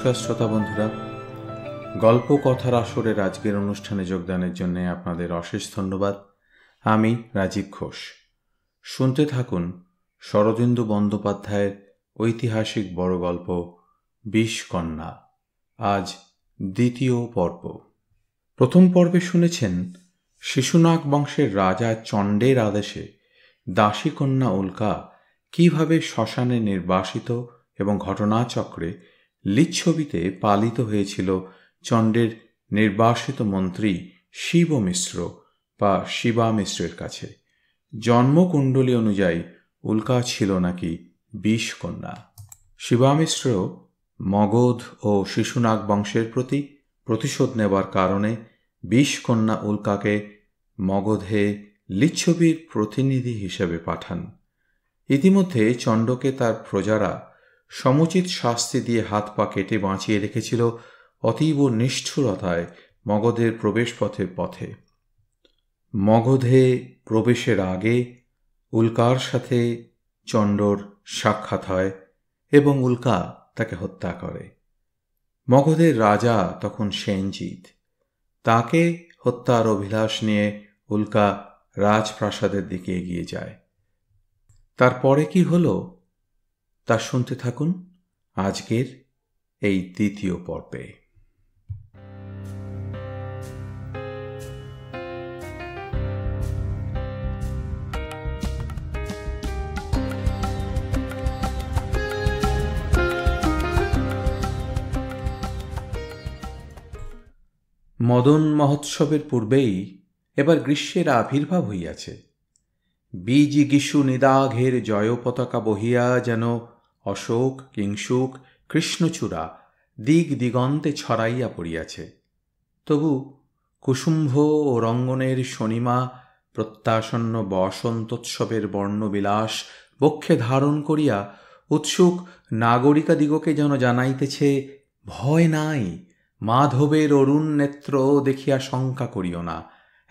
নমস্কার শ্রোতা বন্ধুরা, গল্প কথার আসরের আজকের অনুষ্ঠানে যোগদানের জন্য আপনাদের অশেষ ধন্যবাদ। আমি রাজীব ঘোষ। শুনতে থাকুন শরদিন্দু বন্দ্যোপাধ্যায়ের ঐতিহাসিক বড় গল্প বিষকন্যা। আজ দ্বিতীয় পর্ব। প্রথম পর্বে শুনেছেন শিশুনাগ বংশের রাজা চণ্ডের আদেশে দাসীকন্যা উল্কা কিভাবে শ্মশানে নির্বাসিত এবং ঘটনাচক্রে লিচ্ছবিতে পালিত হয়েছিল চণ্ডের নির্বাসিত মন্ত্রী শিব মিশ্র বা শিবা মিশ্রের কাছে। জন্মকুণ্ডলী অনুযায়ী উল্কা ছিল নাকি বিষকন্যা। শিবা মিশ্র মগধ ও শিশুনাগ বংশের প্রতি প্রতিশোধ নেবার কারণে বিষকন্যা উল্কাকে মগধে লিচ্ছবির প্রতিনিধি হিসেবে পাঠান। ইতিমধ্যে চণ্ডকে তার প্রজারা সমুচিত শাস্তি দিয়ে হাত পা কেটে বাঁচিয়ে রেখেছিল অতীব নিষ্ঠুরতায় মগধের প্রবেশপথের পথে। মগধে প্রবেশের আগে উল্কার সাথে চণ্ডর সাক্ষাৎ হয় এবং উল্কা তাকে হত্যা করে। মগধের রাজা তখন সেনজিৎ। তাকে হত্যার অভিলাষ নিয়ে উল্কা রাজপ্রাসাদের দিকে এগিয়ে যায়। তারপরে কি হলো তা শুনতে থাকুন আজকের এই দ্বিতীয় পর্বে। মদন মহোৎসবের পূর্বেই এবার গ্রীষ্মের আবির্ভাব হইয়াছে। বীজ গিশু নিদাঘের জয় পতাকা বহিয়া যেন অশোক কিংশুক কৃষ্ণচূড়া দিগ দিগন্তে ছড়াইয়া পড়িয়াছে। তবু কুসুম্ভ ও রঙ্গনের শনিমা প্রত্যাসন্ন বসন্তোৎসবের বর্ণবিলাস বক্ষে ধারণ করিয়া উৎসুক নাগরিকাদিগকে যেন জানাইতেছে, ভয় নাই, মাধবের অরুণ নেত্র দেখিয়া শঙ্কা করিও না,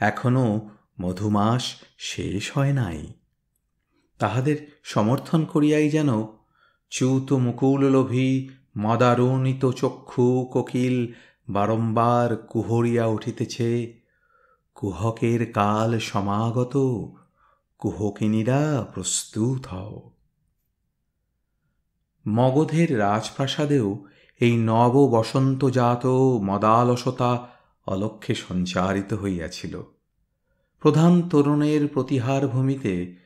এখনো মধুমাস শেষ হয় নাই। তাহাদের সমর্থন করিয়াই যেন চ্যুত মুকুললোভী মদারুণিত চক্ষু কোকিল বারম্বার কুহরিয়া উঠিতেছে, কুহকের কাল সমাগত, কুহকিনীরা প্রস্তুত হও। মগধের রাজপ্রাসাদেও এই নব বসন্তজাত মদালসতা অলক্ষ্যে সঞ্চারিত হইয়াছিল। প্রধান তরুণের প্রতিহার ভূমিতে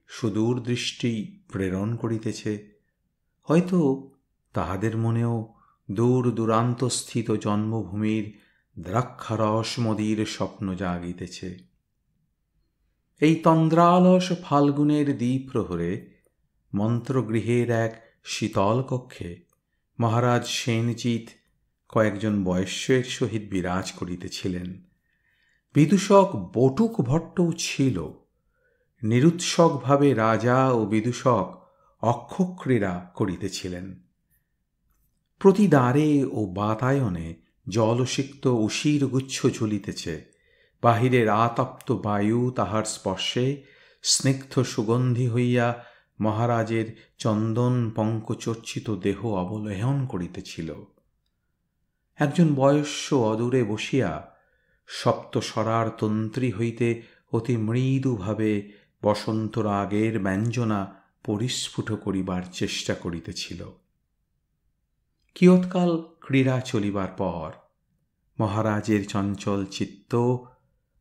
সুদূর দৃষ্টি প্রেরণ করিতেছে। হয়তো তাহাদের মনেও দূর দূরান্তস্থিত জন্মভূমির দ্রাক্ষারস মদির স্বপ্ন জাগিতেছে। এই তন্দ্রালস ফাল্গুনের দ্বিপ্রহরে মন্ত্রগৃহের এক শীতল কক্ষে মহারাজ সেনজিৎ কয়েকজন বৈশ্যের সহিত বিরাজ করিতেছিলেন। বিদূষক বটুক ভট্টও ছিল। নিরুৎসুকভাবে রাজা ও বিদূষক অক্ষক্রীড়া করিতেছিলেন। প্রতি দ্বারে ও বাতায়নে জলসিক্ত উশির গুচ্ছ ঝুলিতেছে। বাহিরের আতপ্ত বায়ু তাহার স্পর্শে স্নিগ্ধ সুগন্ধি হইয়া মহারাজের চন্দন পঙ্কচর্চিত দেহ অবলেহন করিতেছিল। একজন বয়স্য অদূরে বসিয়া সপ্তস্বরার তন্ত্রী হইতে অতি মৃদুভাবে বসন্ত রাগের ব্যঞ্জনা পরিস্ফুট করিবার চেষ্টা করিতেছিল। কিয়ৎকাল ক্রীড়া চলিবার পর মহারাজের চঞ্চল চিত্ত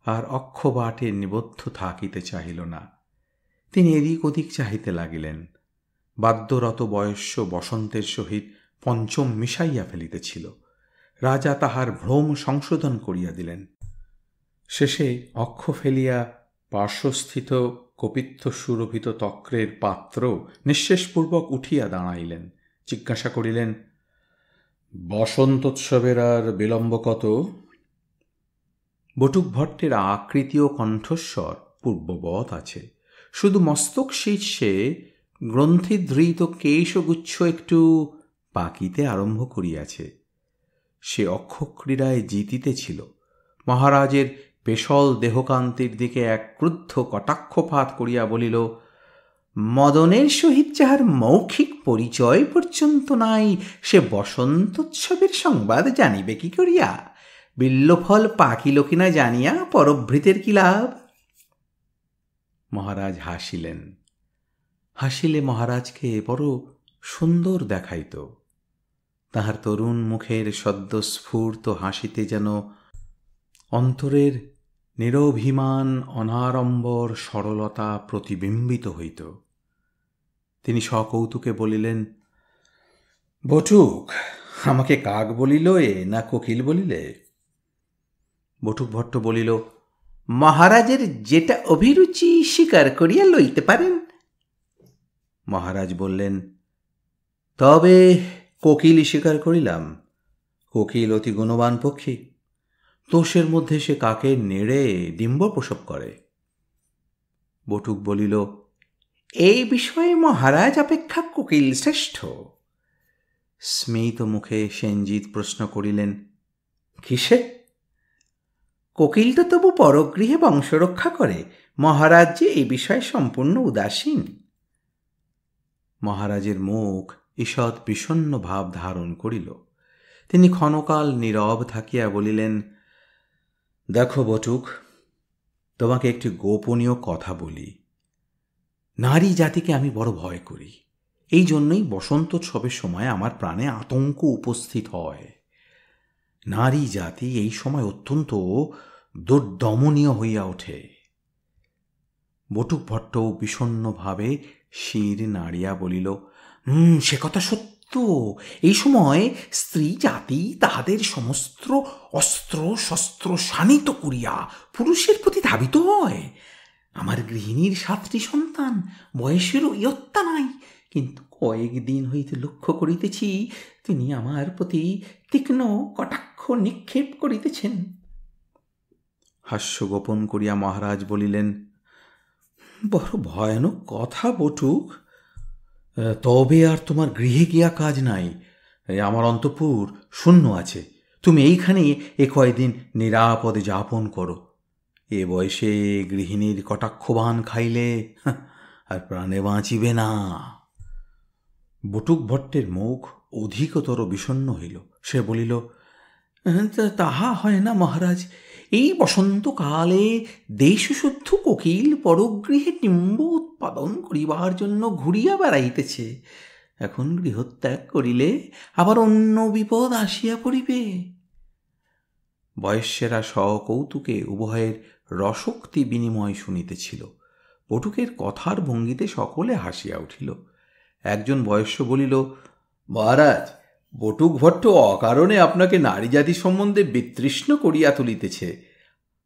আর অক্ষবাটে নিবদ্ধ থাকিতে চাহিল না। তিনি এদিক ওদিক চাহিতে লাগিলেন। বাদ্যরত বয়স্য বসন্তের সহিত পঞ্চম মিশাইয়া ফেলিতেছিল। রাজা তাহার ভ্রম সংশোধন করিয়া দিলেন। শেষে অক্ষ ফেলিয়া পার্শ্বস্থিত কপিত্থ সুরভিত তক্রের পাত্র নিঃশেষপূর্বক উঠিয়া দাঁড়াইলেন। জিজ্ঞাসা করিলেন, বসন্তোৎসবের আর বিলম্ব কত? বটুক ভট্টের আকৃতি ও কণ্ঠস্বর পূর্ববৎ আছে, শুধু মস্তক শীর্ষে গ্রন্থিধৃত কেশগুচ্ছ একটু পাকিতে আরম্ভ করিয়াছে। সে অক্ষক্রীড়ায় জিতিতেছিল। মহারাজের পেশল দেহকান্তির দিকে এক ক্রুদ্ধ কটাক্ষপাত করিয়া বলিল, মদনের সহিত যাহার মৌখিক পরিচয় পর্যন্ত নাই, সে বসন্তোৎসবের সংবাদ জানিবে কি করিয়া? বিল্লফল পাকিল কিনা জানিয়া পরভৃতের কি লাভ? মহারাজ হাসিলেন। হাসিলে মহারাজকে বড় সুন্দর দেখাইত। তাহার তরুণ মুখের সদ্যস্ফূর্ত হাসিতে যেন অন্তরের নিরভিমান অনাড়ম্বর সরলতা প্রতিবিম্বিত হইত। তিনি সকৌতুকে বলিলেন, বটুক, আমাকে কাক বলিল না কোকিল বলিলে? বটুক ভট্ট বলিল, মহারাজের যেটা অভিরুচি স্বীকার করিয়া লইতে পারেন। মহারাজ বললেন, তবে কোকিলই স্বীকার করিলাম। কোকিল অতি গুণবান পক্ষী। তোষের মধ্যে সে কাকের নেড়ে ডিম্ব প্রসব করে। বটুক বলিল, এই বিষয়ে মহারাজ অপেক্ষা কোকিল শ্রেষ্ঠ। স্মিত মুখে সেনজিৎ প্রশ্ন করিলেন, কিসে? কোকিল তো তবু পরগৃহে বংশরক্ষা করে, মহারাজ যে এই বিষয়ে সম্পূর্ণ উদাসীন। মহারাজের মুখ ঈষৎ বিষণ্ণ ভাব ধারণ করিল। তিনি ক্ষণকাল নীরব থাকিয়া বলিলেন, দেখো বটুক, তোমাকে একটি গোপনীয় কথা বলি। নারী জাতিকে আমি বড় ভয় করি। এই জন্যই বসন্তোৎসবের সময় আমার প্রাণে আতঙ্ক উপস্থিত হয়। নারী জাতি এই সময় অত্যন্ত দুর্দমনীয় হইয়া ওঠে। বটুক ভট্ট বিষণ্ণভাবে শির নাড়িয়া বলিল, সে কথা সত্য। এই সময় স্ত্রী জাতি তাহাদের সমস্ত অস্ত্র শস্ত্র শানিত করিয়া পুরুষের প্রতি ধাবিত হয়। আমার গৃহিণীর 7টি সন্তান, বয়সেরও ইয়ত্তা নাই, কিন্তু কয়েকদিন হইতে লক্ষ্য করিতেছি তিনি আমার প্রতি তীক্ষ্ণ কটাক্ষ নিক্ষেপ করিতেছেন। হাস্য গোপন করিয়া মহারাজ বলিলেন, বড় ভয়ানক কথা বটুক। তবে আর তোমার গৃহে গিয়া কাজ নাই। আমার অন্তঃপুর শূন্য আছে। তুমি এইখানে এ কয়দিন নিরাপদে যাপন করো। এ বয়সে গৃহিণীর কটাক্ষবান খাইলে আর প্রাণে বাঁচিবে না। বটুক ভট্টের মুখ অধিকতর বিষণ্ণ হইল। সে বলিল, তাহা হয় না মহারাজ। এই বসন্তকালে দেশশুদ্ধ কোকিল পরগৃহে ডিম্ব উৎপাদন করিবার জন্য ঘুরিয়া বেড়াইতেছে। এখন গৃহত্যাগ করিলে আবার অন্য বিপদ আসিয়া পড়িবে। বয়স্যেরা সকৌতুকে উভয়ের রসোক্তি বিনিময় শুনিতেছিল। বটুকের কথার ভঙ্গিতে সকলে হাসিয়া উঠিল। একজন বয়স্য বলিল, মহারাজ, বটুক ভট্ট অকারণে আপনাকে নারী জাতি সম্বন্ধে বিতৃষ্ণ করিয়া তুলিতেছে।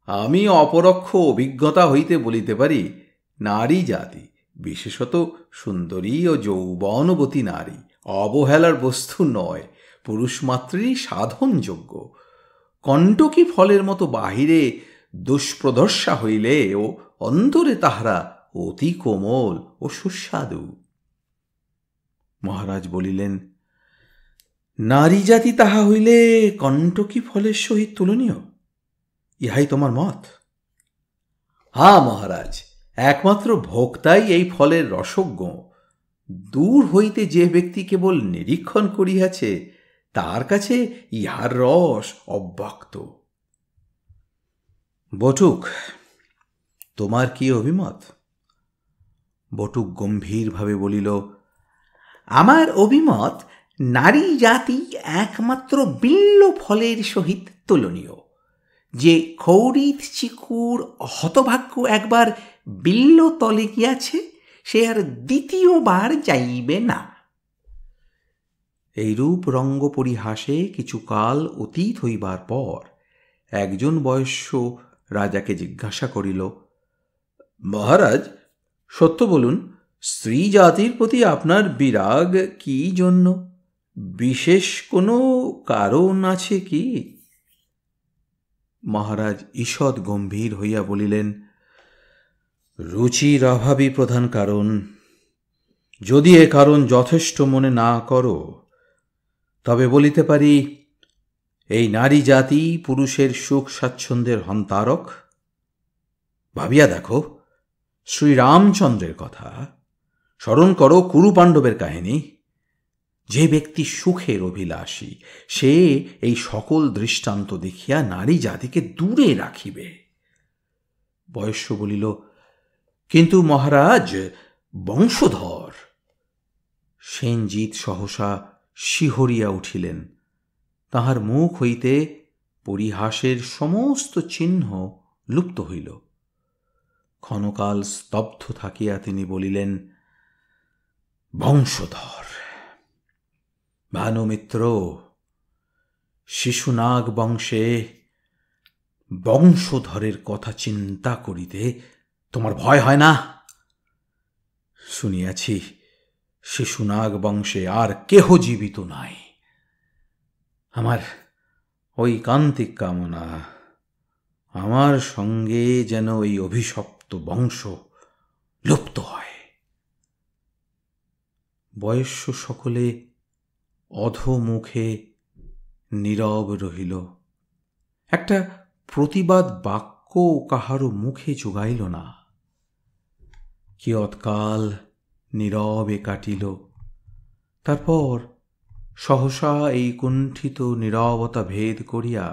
আমি অপরোক্ষ অভিজ্ঞতা হইতে বলিতে পারি, নারী জাতি, বিশেষত সুন্দরী ও যৌবনবতী নারী, অবহেলার বস্তু নয়, পুরুষ মাত্রেরই সাধনযোগ্য। কণ্টকী ফলের মতো বাহিরে দুষ্প্রদর্শা হইলে ও অন্তরে তাহারা অতি কোমল ও সুস্বাদু। মহারাজ বলিলেন, নারী জাতি তাহা হইলে কণ্টকী ফলের সহিত তুলনীয়? ইহাই তোমার মত? হ্যাঁ মহারাজ, একমাত্র ভোক্তাই এই ফলের রসজ্ঞ। দূর হইতে যে ব্যক্তি কেবল নিরীক্ষণ করিয়াছে, তার কাছে ইহার রস অব্যক্ত। বটুক, তোমার কি অভিমত? বটুক গম্ভীরভাবে বলিল, আমার অভিমত, নারী জাতি একমাত্র বিল্ল ফলের সহিত তুলনীয়। যে খৌরিত চিকুর হতভাগ্য একবার বিল্ল তলে গিয়াছে, সে আর দ্বিতীয়বার যাইবে না। এইরূপ রঙ্গ পরিহাসে কিছুকাল অতীত হইবার পর একজন বয়স্য রাজাকে জিজ্ঞাসা করিল, মহারাজ, সত্য বলুন, স্ত্রী জাতির প্রতি আপনার বিরাগ কি জন্য? বিশেষ কোনো কারণ আছে কি? মহারাজ ঈষৎ গম্ভীর হইয়া বলিলেন, রুচির অভাবই প্রধান কারণ। যদি এ কারণ যথেষ্ট মনে না করো, তবে বলিতে পারি, এই নারী জাতি পুরুষের সুখ স্বাচ্ছন্দ্যের হন্তারক। ভাবিয়া দেখো, শ্রীরামচন্দ্রের কথা। স্মরণ করো কুরু পাণ্ডবের কাহিনী। যে ব্যক্তি সুখের অভিলাষী, সে এই সকল দৃষ্টান্ত দেখিয়া নারী জাতিকে দূরে রাখিবে। বয়স্য বলিল, কিন্তু মহারাজ, বংশধর। সেনজিৎ সহসা শিহরিয়া উঠিলেন। তাহার মুখ হইতে পরিহাসের সমস্ত চিহ্ন লুপ্ত হইল। ক্ষণকাল স্তব্ধ থাকিয়া তিনি বলিলেন, বংশধর। ভানুমিত্র, শিশুনাগ বংশে বংশধরের কথা চিন্তা করিতে তোমার ভয় হয় না? শুনিয়াছি শিশুনাগ বংশে আর কেহ জীবিত নাই। আমার ঐকান্তিক কামনা, আমার সঙ্গে যেন এই অভিশপ্ত বংশ লুপ্ত হয়। বয়স্য সকলে অধোমুখে নীরব রহিল। একটা প্রতিবাদ বাক্য কাহারও মুখে জোগাইল না। কিয়ৎকাল নীরবে কাটিল। তারপর সহসা এই কুণ্ঠিত নীরবতা ভেদ করিয়া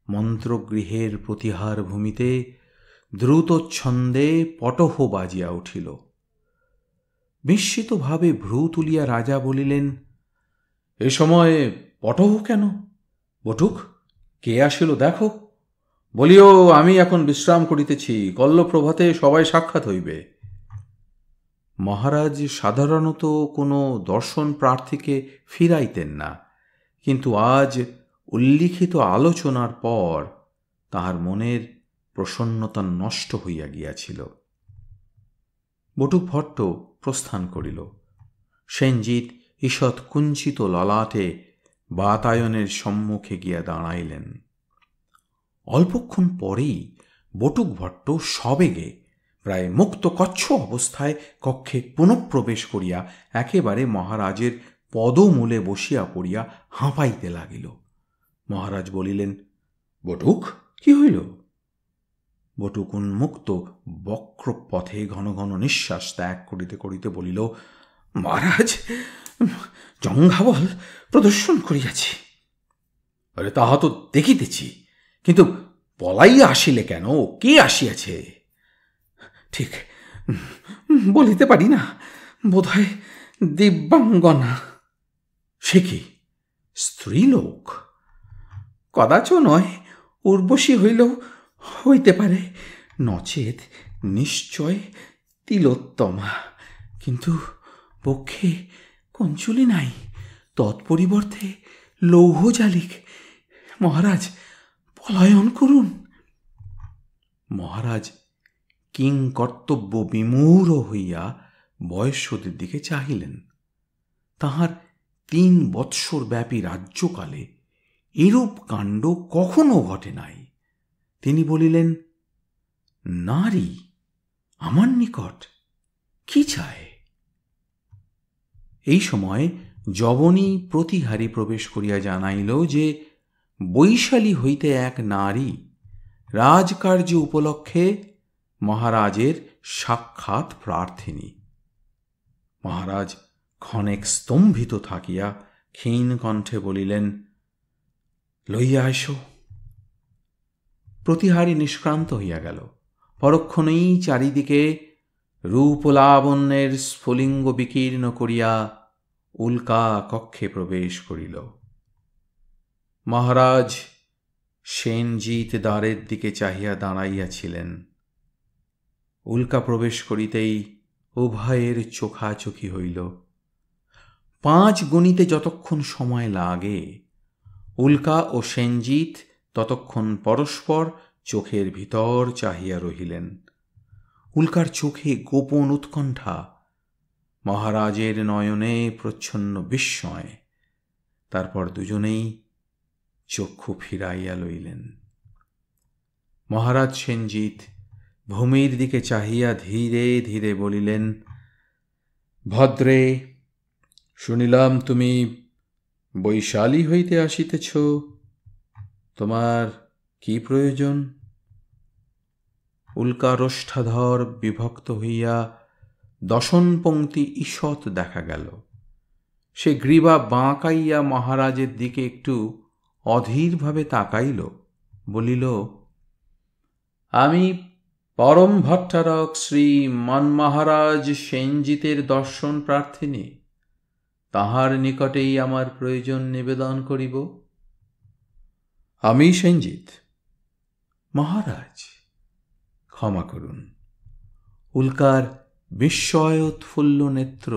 মন্ত্রগৃহের প্রতিহার ভূমিতে দ্রুত ছন্দে পটহ বাজিয়া উঠিল। বিস্মিতভাবে ভ্রু তুলিয়া রাজা বলিলেন, এ সময় পটহ কেন? বটুক, কে আসিল দেখো। বলিও, আমি এখন বিশ্রাম করিতেছি, কল্লপ্রভাতে সবাই সাক্ষাৎ হইবে। মহারাজ সাধারণত কোনো দর্শন প্রার্থীকে ফিরাইতেন না, কিন্তু আজ উল্লিখিত আলোচনার পর তাহার মনের প্রসন্নতা নষ্ট হইয়া গিয়াছিল। বটুক ভট্ট প্রস্থান করিল। সেনজিৎ ঈষৎ কুঞ্চিত ললাটে বাতায়নের সম্মুখে গিয়া দাঁড়াইলেন। অল্পক্ষণ পরেই বটুক ভট্ট সবেগে প্রায় মুক্ত কচ্ছ অবস্থায় কক্ষে পুনঃপ্রবেশ করিয়া একেবারে মহারাজের পদমূলে বসিয়া পড়িয়া হাঁপাইতে লাগিল। মহারাজ বলিলেন, বটুক, কি হইল? বটুক উন্মুক্ত বক্র পথে ঘন ঘন নিঃশ্বাস ত্যাগ করিতে করিতে বলিল, মহারাজ, জঙ্ঘাবল প্রদর্শন করিয়াছি। আরে, তাহা তো দেখিতেছি, কিন্তু পলাইয়া আসিলে কেন? কে আসিয়াছে? ঠিক বলিতে পারি না, বোধহয় দিব্যাঙ্গনা। সে কি, স্ত্রীলোক? কদাচ নয়, উর্বশী হইলেও হইতে পারে, নচেত নিশ্চয় তিলোত্তমা। কিন্তু পক্ষে কঞ্চুলি নাই, তৎপরিবর্তে লৌহজালিক। মহারাজ, পলায়ন করুন। মহারাজ কিং কর্তব্য বিমূঢ় হইয়া বয়স্যদের দিকে চাহিলেন। তাহার 3 বৎসর ব্যাপী রাজ্যকালে এরূপ কাণ্ড কখনো ঘটে নাই। তিনি বলিলেন, নারী আমার নিকট কি চায়? এই সময় যবনী প্রতিহারী প্রবেশ করিয়া জানাইল যে বৈশালী হইতে এক নারী রাজকার্য উপলক্ষে মহারাজের সাক্ষাৎ প্রার্থিনী। মহারাজ ক্ষণেক স্তম্ভিত থাকিয়া ক্ষীণ কণ্ঠে বলিলেন, লইয়া এসো। প্রতিহারী নিষ্ক্রান্ত হইয়া গেল। পরক্ষণেই চারিদিকে রূপলাবণ্যের স্ফুলিঙ্গ বিকীর্ণ করিয়া উল্কা কক্ষে প্রবেশ করিল। মহারাজ সেনজিৎ দ্বারের দিকে চাহিয়া দাঁড়াইয়াছিলেন। উল্কা প্রবেশ করিতেই উভয়ের চোখাচোখি হইল। 5 গণিতে যতক্ষণ সময় লাগে, উল্কা ও সেনজিৎ ততক্ষণ পরস্পর চোখের ভিতর চাহিয়া রহিলেন। উল্কার চোখে গোপন উৎকণ্ঠা, মহারাজের নয়নে প্রচ্ছন্ন বিস্ময়। তারপর দুজনেই চক্ষু ফিরাইয়া লইলেন। মহারাজ সেনজিৎ ভূমির দিকে চাহিয়া ধীরে ধীরে বলিলেন, ভদ্রে, শুনিলাম তুমি বৈশালী হইতে আসিতেছ। তোমার কি প্রয়োজন? উল্কা রোষ্ঠাধর বিভক্ত হইয়া দশন পংক্তি ঈষৎ দেখা গেল। সে গ্রীবা বাঁকাইয়া মহারাজের দিকে একটু অধীরভাবে তাকাইল, বলিল, আমি পরম ভট্টারক শ্রী মন্মহারাজ সেনজিতের দর্শন প্রার্থিনী, তাহার নিকটেই আমার প্রয়োজন নিবেদন করিব। আমি সেনজিৎ। মহারাজ, ক্ষমা করুন। উল্কার বিস্ময়োৎফুল্ল নেত্র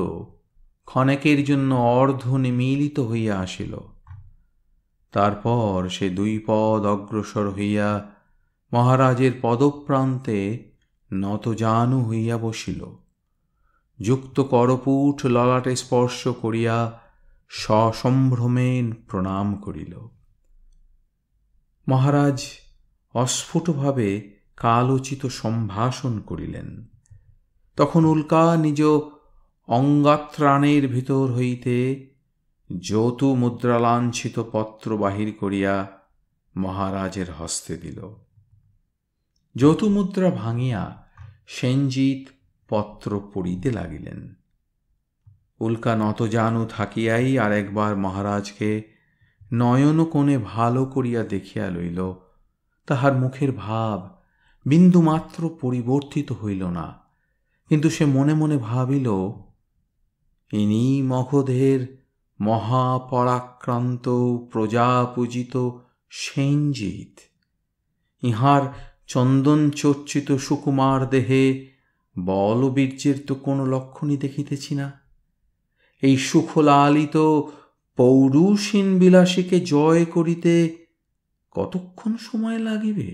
ক্ষণেকের জন্য অর্ধ নিমীলিত হইয়া আসিল। তারপর সে 2 পদ অগ্রসর হইয়া মহারাজের পদপ্রান্তে নতজানু হইয়া বসিল। যুক্ত করপুঠ ললাটে স্পর্শ করিয়া সসম্ভ্রমে প্রণাম করিল। মহারাজ অস্ফুটভাবে কালোচিত সম্ভাষণ করিলেন। তখন উল্কা নিজ অঙ্গাত্রাণের ভিতর হইতে যৌতু মুদ্রালাঞ্ছিত পত্র বাহির করিয়া মহারাজের হস্তে দিল। যৌতু মুদ্রা ভাঙিয়া সেনজিৎ পত্র পড়িতে লাগিলেন। উল্কা নতজানু থাকিয়াই আর একবার মহারাজকে নয়ন কোণে ভালো করিয়া দেখিয়া লইল। তাহার মুখের ভাব বিন্দুমাত্র পরিবর্তিত হইল না, কিন্তু সে মনে মনে ভাবিল, ইনি মগধের মহাপরাক্রান্ত প্রজাপূজিত সেনজিৎ। ইহার চন্দন চর্চিত সুকুমার দেহে বলবীর্যের তো কোনো লক্ষণই দেখিতেছি না। এই সুখলালিত পৌরুষীন বিলাসীকে জয় করিতে কতক্ষণ সময় লাগিবে?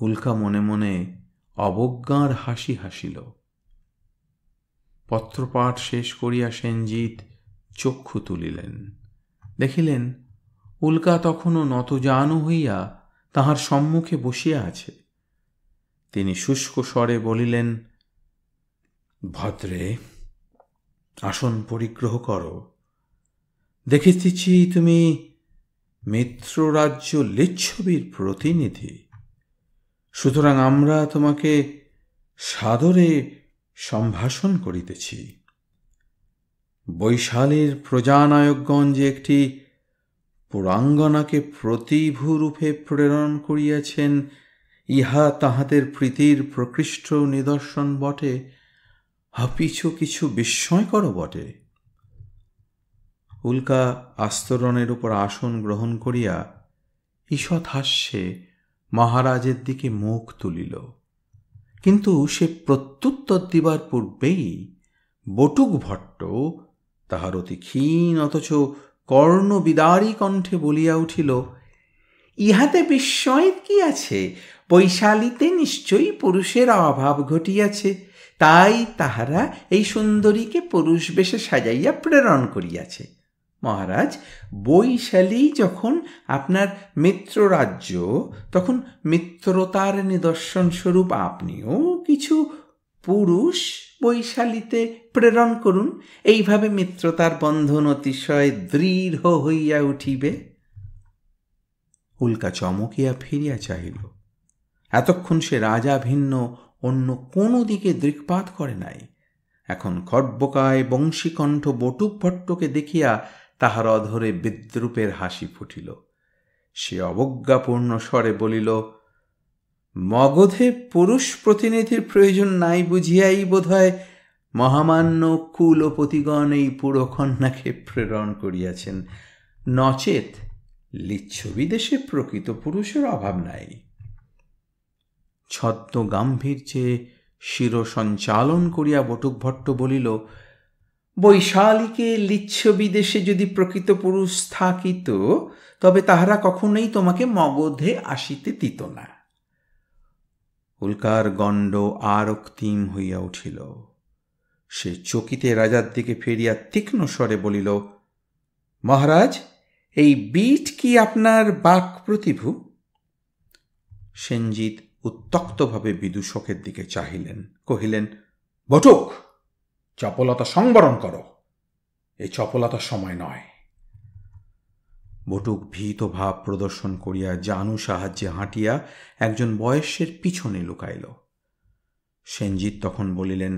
উল্কা মনে মনে অবজ্ঞার হাসি হাসিল। পত্রপাঠ শেষ করিয়া সেনজিৎ চক্ষু তুলিলেন। দেখিলেন উল্কা তখনও নতজানু হইয়া তাহার সম্মুখে বসিয়া আছে। তিনি শুষ্ক স্বরে বলিলেন, ভদ্রে, আসন পরিগ্রহ করো। দেখিতেছি তুমি মিত্ররাজ্য লিচ্ছবির প্রতিনিধি, সুতরাং আমরা তোমাকে সাদরে সম্ভাষণ করিতেছি। বৈশালীর প্রজানায়কগণ যে একটি পুরাঙ্গনাকে প্রতিভূরূপে প্রেরণ করিয়াছেন, ইহা তাহাদের প্রীতির প্রকৃষ্ট নিদর্শন বটে, হাপিছু কিছু বিস্ময়কর বটে। উল্কা আস্তরণের উপর আসন গ্রহণ করিয়া ঈষৎ হাস্যে মহারাজের দিকে মুখ তুলিল, কিন্তু সে প্রত্যুত্তর দিবার পূর্বেই বটুক ভট্ট তাহার অতি ক্ষীণ অথচ কর্ণবিদারী কণ্ঠে বলিয়া উঠিল, ইহাতে বিস্ময়ের কি আছে? বৈশালীতে নিশ্চয়ই পুরুষের অভাব ঘটিয়াছে, তাই তাহারা এই সুন্দরীকে পুরুষ বেশে সাজাইয়া প্রেরণ করিয়াছে। মহারাজ, বৈশালী যখন আপনার মিত্ররাজ্য, তখন মিত্রতার নিদর্শন স্বরূপ আপনিও কিছু পুরুষ বৈশালীতে প্রেরণ করুন। এইভাবে মিত্রতার বন্ধন অতিশয় দৃঢ় হইয়া উঠিবে। উল্কা চমকিয়া ফিরিয়া চাহিল। এতক্ষণ সে রাজা ভিন্ন অন্য কোনো দিকে দৃক্পাত করে নাই। এখন খর্বকায় বংশীকণ্ঠ বটুক ভট্টকে দেখিয়া তাহার অধরে বিদ্রুপের হাসি ফুটিল। সে অবজ্ঞাপূর্ণ স্বরে বলিল, মগধে পুরুষ প্রতিনিধির প্রয়োজন নাই বুঝিয়াই বোধহয় মহামান্য কুলপতিগণ এই পুরকন্যাকে প্রেরণ করিয়াছেন, নচেত লিচ্ছবি দেশে প্রকৃত পুরুষের অভাব নাই। ছদ্ম গাম্ভীর্যে শিরসঞ্চালন করিয়া বটুক ভট্ট বলিল, বৈশালীকে লিচ্ছবি দেশে যদি প্রকৃত পুরুষ থাকিত, তবে তাহারা কখনোই তোমাকে মগধে আসিতে দিত না। উল্কার গণ্ড আর অক্তিম হইয়া উঠিল। সে চকিতে রাজার দিকে ফিরিয়া তীক্ষ্ণ স্বরে বলিল, মহারাজ, এই বিট কি আপনার বাক প্রতিভু? সেনজিৎ উত্তক্তভাবে বিদূষকের দিকে চাহিলেন, কহিলেন, বটুক, চপলতা সংবরণ করো, এই চপলতার সময় নয়। বটুক ভীত ভাব প্রদর্শন করিয়া জানু সাহায্যে হাঁটিয়া একজন বয়স্যের পিছনে লুকাইল। সেনজিৎ তখন বলিলেন,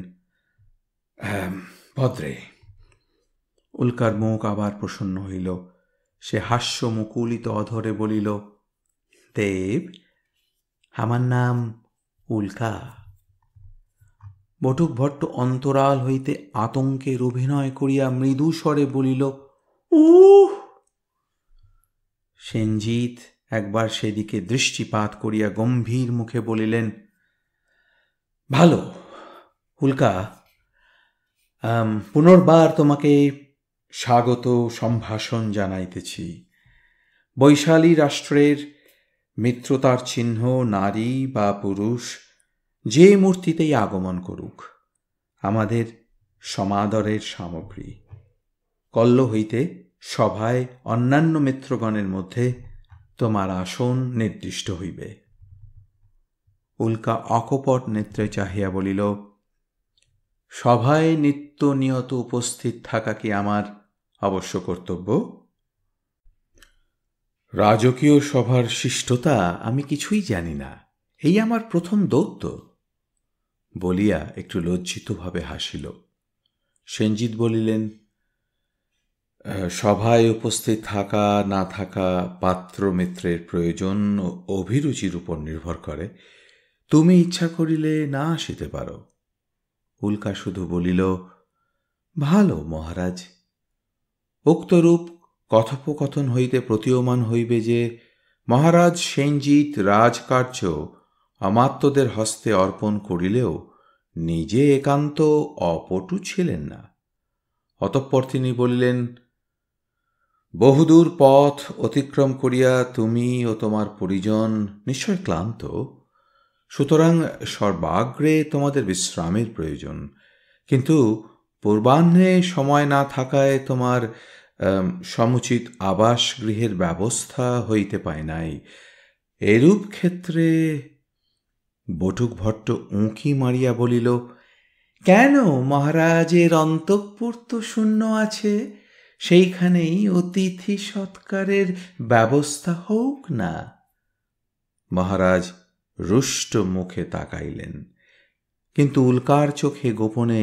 ভদ্রে। উল্কার মুখ আবার প্রসন্ন হইল। সে হাস্য মুকুলিত অধরে বলিল, দেব, আমার নাম উল্কা। বটুক ভট্ট অন্তরাল হইতে আতঙ্কের অভিনয় করিয়া মৃদু স্বরে বলিল, উহ। সেনজিৎ একবার সেদিকে দৃষ্টিপাত করিয়া গম্ভীর মুখে বলিলেন, ভালো উল্কা, পুনর্বার তোমাকে স্বাগত সম্ভাষণ জানাইতেছি। বৈশালী রাষ্ট্রের মিত্রতার চিহ্ন নারী বা পুরুষ যে মূর্তিতেই আগমন করুক, আমাদের সমাদরের সামগ্রী। কল্ল হইতে সভায় অন্যান্য মিত্রগণের মধ্যে তোমার আসন নির্দিষ্ট হইবে। উল্কা অকপট নেত্রে চাহিয়া বলিল, সভায় নিত্য নিয়ত উপস্থিত থাকা কি আমার অবশ্য কর্তব্য? রাজকীয় সভার শিষ্টতা আমি কিছুই জানি না, এই আমার প্রথম দৌত্য বলিয়া একটু লজ্জিতভাবে হাসিল। সেনজিৎ বলিলেন, সভায় উপস্থিত থাকা না থাকা পাত্র মিত্রের প্রয়োজন ও অভিরুচির উপর নির্ভর করে। তুমি ইচ্ছা করিলে না আসিতে পারো। উল্কা শুধু বলিল, ভালো মহারাজ। উক্তরূপ কথোপকথন হইতে প্রতীয়মান হইবে যে মহারাজ সেনজিৎ রাজকার্য অমাত্যদের হস্তে অর্পণ করিলেও নিজে একান্ত অপটু ছিলেন না। অতঃপর তিনি বলিলেন, বহুদূর পথ অতিক্রম করিয়া তুমি ও তোমার পরিজন নিশ্চয় ক্লান্ত, সুতরাং সর্বাগ্রে তোমাদের বিশ্রামের প্রয়োজন। কিন্তু পূর্বাহ্নে সময় না থাকায় তোমার সমুচিত আবাস গৃহের ব্যবস্থা হইতে পায় নাই। এরূপ ক্ষেত্রে বটুক ভট্ট উঁকি মারিয়া বলিল, কেন, মহারাজের অন্তঃপুর তো শূন্য আছে, সেইখানেই অতিথি সৎকারের ব্যবস্থা হোক না। মহারাজ রুষ্ট মুখে তাকাইলেন, কিন্তু উল্কার চোখে গোপনে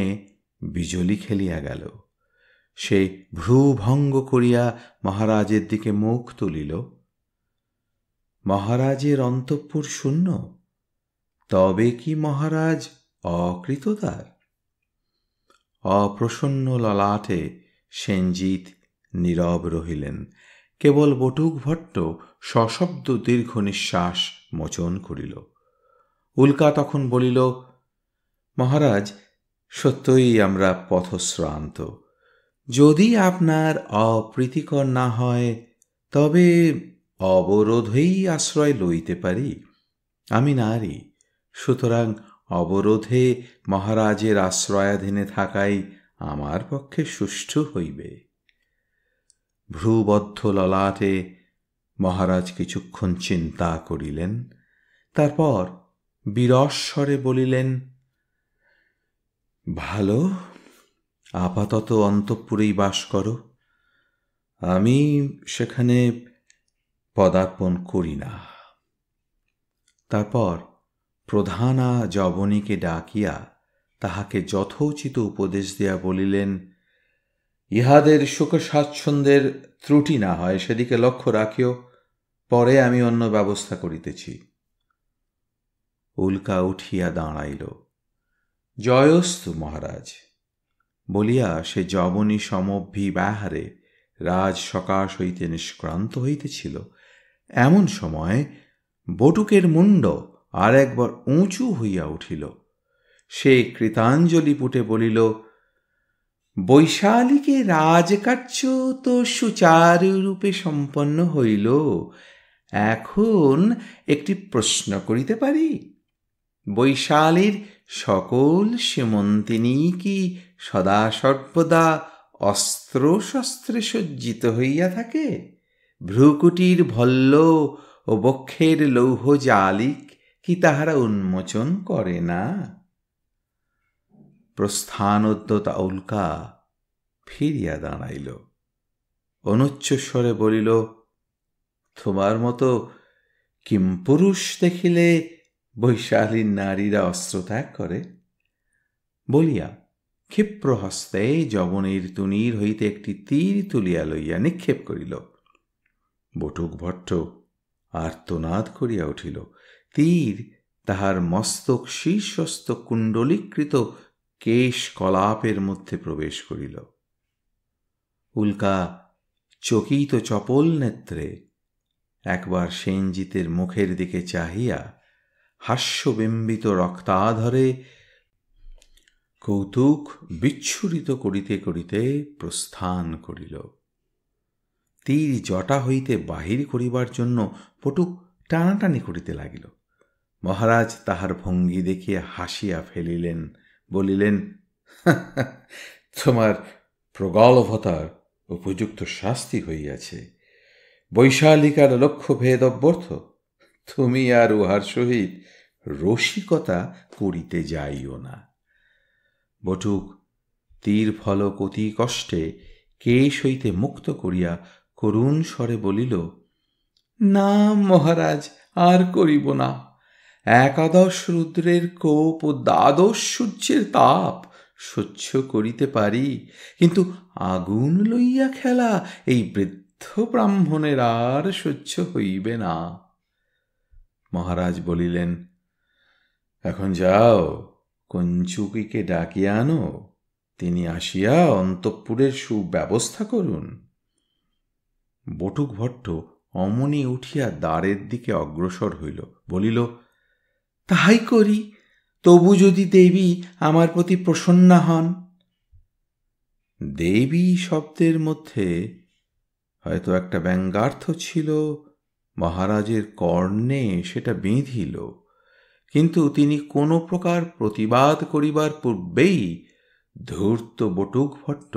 বিজলি খেলিয়া গেল। সে ভ্রুভঙ্গ করিয়া মহারাজের দিকে মুখ তুলিল। মহারাজের অন্তঃপুর শূন্য? তবে কি মহারাজ অকৃতদার? অপ্রসন্ন ললাটে সেনজিৎ নীরব রহিলেন। কেবল বটুক ভট্ট সশব্দ দীর্ঘ নিঃশ্বাস মোচন করিল। উল্কা তখন বলিল, মহারাজ, সত্যই আমরা পথশ্রান্ত। যদি আপনার অপ্রীতিকর না হয় তবে অবরোধেই আশ্রয় লইতে পারি। আমি নারী, সুতরাং অবরোধে মহারাজের আশ্রয়াধীনে থাকাই আমার পক্ষে সুষ্ঠু হইবে। ভ্রুবদ্ধ ললাটে মহারাজ কিছুক্ষণ চিন্তা করিলেন, তারপর বিরস্বরে বলিলেন, ভালো, আপাতত অন্তঃপুরেই বাস করো। আমি সেখানে পদার্পণ করি না। তারপর প্রধানা যবনীকে ডাকিয়া তাহাকে যথোচিত উপদেশ দিয়া বলিলেন, ইহাদের সুখ স্বাচ্ছন্দ্যের ত্রুটি না হয় সেদিকে লক্ষ্য রাখিও, পরে আমি অন্য ব্যবস্থা করিতেছি। উল্কা উঠিয়া দাঁড়াইল। জয়স্তু মহারাজ বলিয়া সে যবনী সমভিব্যাহারে রাজ সকাশ হইতে নিষ্ক্রান্ত হইতেছিল। এমন সময় বটুকের মুণ্ড আর একবার উঁচু হইয়া উঠিল। সে কৃতাঞ্জলি পুটে বলিল, বৈশালীকে রাজকার্য তো সুচারুরূপে সম্পন্ন হইল। এখন একটি প্রশ্ন করিতে পারি? বৈশালীর সকল সীমন্তিনী কি সদা সর্বদা অস্ত্র শস্ত্রে সজ্জিত হইয়া থাকে? ভ্রুকুটির ভল্ল ও বক্ষের লৌহ জালিক কি তাহারা উন্মোচন করে না? প্রস্থানোদ্যতা উল্কা ফিরিয়া দাঁড়াইল। অনুচ্চস্বরে বলিল, তোমার মতো কিমপুরুষ দেখিলে বৈশালীর নারীরা অস্ত্র ত্যাগ করে? বলিয়া ক্ষিপ্রহস্তে যবনের তুনীর হইতে একটি তীর তুলিয়া লইয়া নিক্ষেপ করিল। বটুক ভট্ট আর্তনাদ করিয়া উঠিল। তীর তাহার মস্তক শীর্ষস্থ কুণ্ডলীকৃত কেশ কলাপের মধ্যে প্রবেশ করিল। উল্কা চকিত চপল নেত্রে একবার সেনজিতের মুখের দিকে চাহিয়া হাস্যবিম্বিত রক্তাধরে কৌতুক বিচ্ছুরিত করিতে করিতে প্রস্থান করিল। তীর জটা হইতে বাহির করিবার জন্য পটু টানাটানি করিতে লাগিল। মহারাজ তাহার ভঙ্গি দেখিয়া হাসিয়া ফেলিলেন, বলিলেন, তোমার প্রগলভতার উপযুক্ত শাস্তি হইয়াছে। বৈশালিকার লক্ষ্য ভেদ অব্যর্থ। তুমি আর উহার সহিত রসিকতা করিতে যাইও না। বটুক তীর ফলক অতি কষ্টে কেশ হইতে মুক্ত করিয়া করুণ স্বরে বলিল, না মহারাজ, আর করিব না। একাদশ রুদ্রের কোপ ও দ্বাদশ সূর্যের তাপ সহ্য করিতে পারি, কিন্তু আগুন লইয়া খেলা এই বৃদ্ধ ব্রাহ্মণের আর সহ্য হইবে না। মহারাজ বলিলেন, এখন যাও, কঞ্চুকিকে ডাকিয়া আনো, তিনি আসিয়া অন্তঃপুরের সুব্যবস্থা করুন। বটুক ভট্ট অমনি উঠিয়া দ্বারের দিকে অগ্রসর হইল, বলিল, তাহাই করি, তবু যদি দেবী আমার প্রতি প্রসন্না হন। দেবী শব্দের মধ্যে হয়তো একটা ব্যঙ্গার্থ ছিল। মহারাজের কর্ণে সেটা বিঁধিল, কিন্তু তিনি কোনো প্রকার প্রতিবাদ করিবার পূর্বেই ধূর্ত বটুক ভট্ট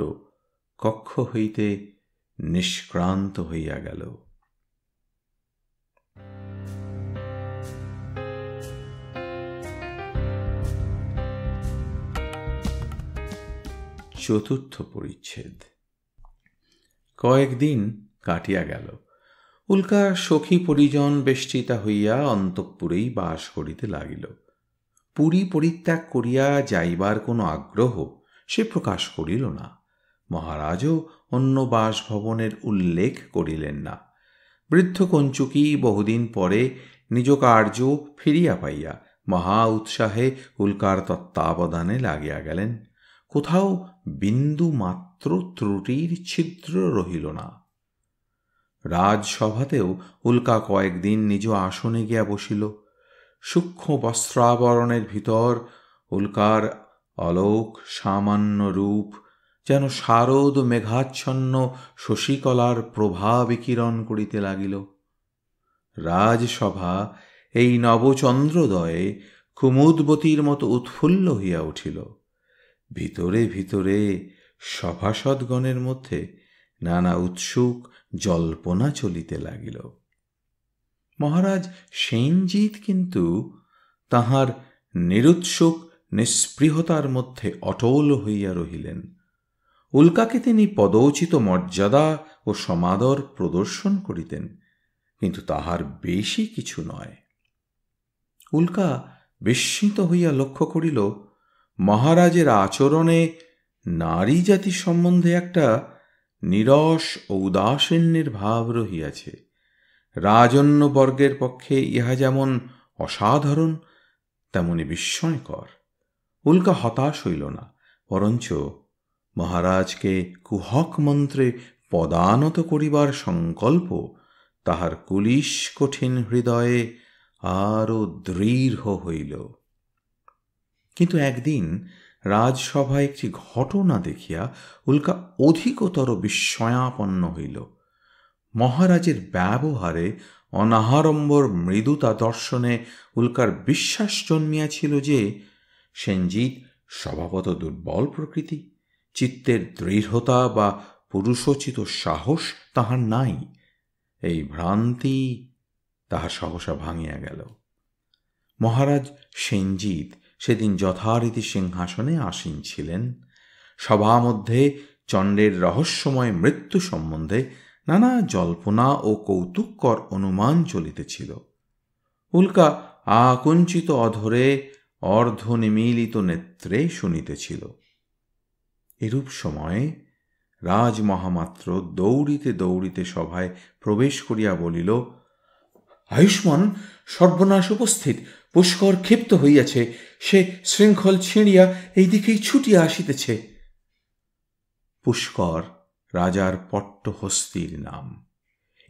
কক্ষ হইতে নিষ্ক্রান্ত হইয়া গেল। চতুর্থ পরিচ্ছেদ। কয়েকদিন কাটিয়া গেল। উল্কা সখী পরিজন বেষ্টিতা হইয়া অন্তঃপুরেই বাস করিতে লাগিল। পুরী পরিত্যাগ করিয়া যাইবার কোনো আগ্রহ সে প্রকাশ করিল না। মহারাজও অন্য বাসভবনের উল্লেখ করিলেন না। বৃদ্ধ কঞ্চুকি বহুদিন পরে নিজ কার্য ফিরিয়া পাইয়া মহা উৎসাহে উল্কার তত্ত্বাবধানে লাগিয়া গেলেন। কোথাও বিন্দু মাত্র ত্রুটির ছিদ্র রহিল না। রাজসভাতেও উল্কা কয়েকদিন নিজ আসনে গিয়া বসিল। সূক্ষ্ম বস্ত্রাবরণের ভিতর উল্কার অলোক সামান্য রূপ যেন শারদ মেঘাচ্ছন্ন শশীকলার প্রভা বিকিরণ করিতে লাগিল। রাজসভা এই নবচন্দ্রোদয়ে কুমুদবতীর মতো উৎফুল্ল হইয়া উঠিল। ভিতরে ভিতরে সভাসদগণের মধ্যে নানা উৎসুক জল্পনা চলিতে লাগিল। মহারাজ সেনজিৎ কিন্তু তাহার নিরুৎসুক নিস্পৃহতার মধ্যে অটল হইয়া রহিলেন। উল্কাকে তিনি পদোচিত মর্যাদা ও সমাদর প্রদর্শন করিতেন, কিন্তু তাহার বেশি কিছু নয়। উল্কা বিস্মিত হইয়া লক্ষ্য করিল, মহারাজের আচরণে নারী জাতি সম্বন্ধে একটা নিরস ঔদাসীন্যের ভাব রহিয়াছে। রাজন্যবর্গের পক্ষে ইহা যেমন অসাধারণ, তেমনি বিস্ময়কর। উল্কা হতাশ হইল না, বরঞ্চ মহারাজকে কুহক মন্ত্রে পদানত করিবার সংকল্প তাহার কুলিশ কঠিন হৃদয়ে আরও দৃঢ় হইল। কিন্তু একদিন রাজসভায় একটি ঘটনা দেখিয়া উল্কা অধিকতর বিস্ময়াপন্ন হইল। মহারাজের ব্যবহারে অনাহারম্বর মৃদুতা দর্শনে উল্কার বিশ্বাস জন্মিয়াছিল যে সেনজিৎ স্বভাবত দুর্বল প্রকৃতি, চিত্তের দৃঢ়তা বা পুরুষোচিত সাহস তাহার নাই। এই ভ্রান্তি তাহার সহসা ভাঙিয়া গেল। মহারাজ সেনজিৎ সেদিন যথারীতি সিংহাসনে আসীন ছিলেন। সভা মধ্যে চণ্ডের রহস্যময় মৃত্যু সম্বন্ধে নানা জল্পনা ও কৌতুককর অনুমান চলিতেছিল। উল্কা আকুঞ্চিত অধরে অর্ধনিমীলিত নেত্রে শুনিতেছিল। এরূপ সময়ে রাজমহামাত্র দৌড়িতে দৌড়িতে সভায় প্রবেশ করিয়া বলিল, আয়ুষ্মান সর্বনাশ উপস্থিত, পুষ্কর ক্ষিপ্ত হইয়াছে, সে শৃঙ্খল ছিঁড়িয়া এই দিকেই ছুটিয়া আসিতেছে। পুষ্কর রাজার পট্টহস্তির নাম।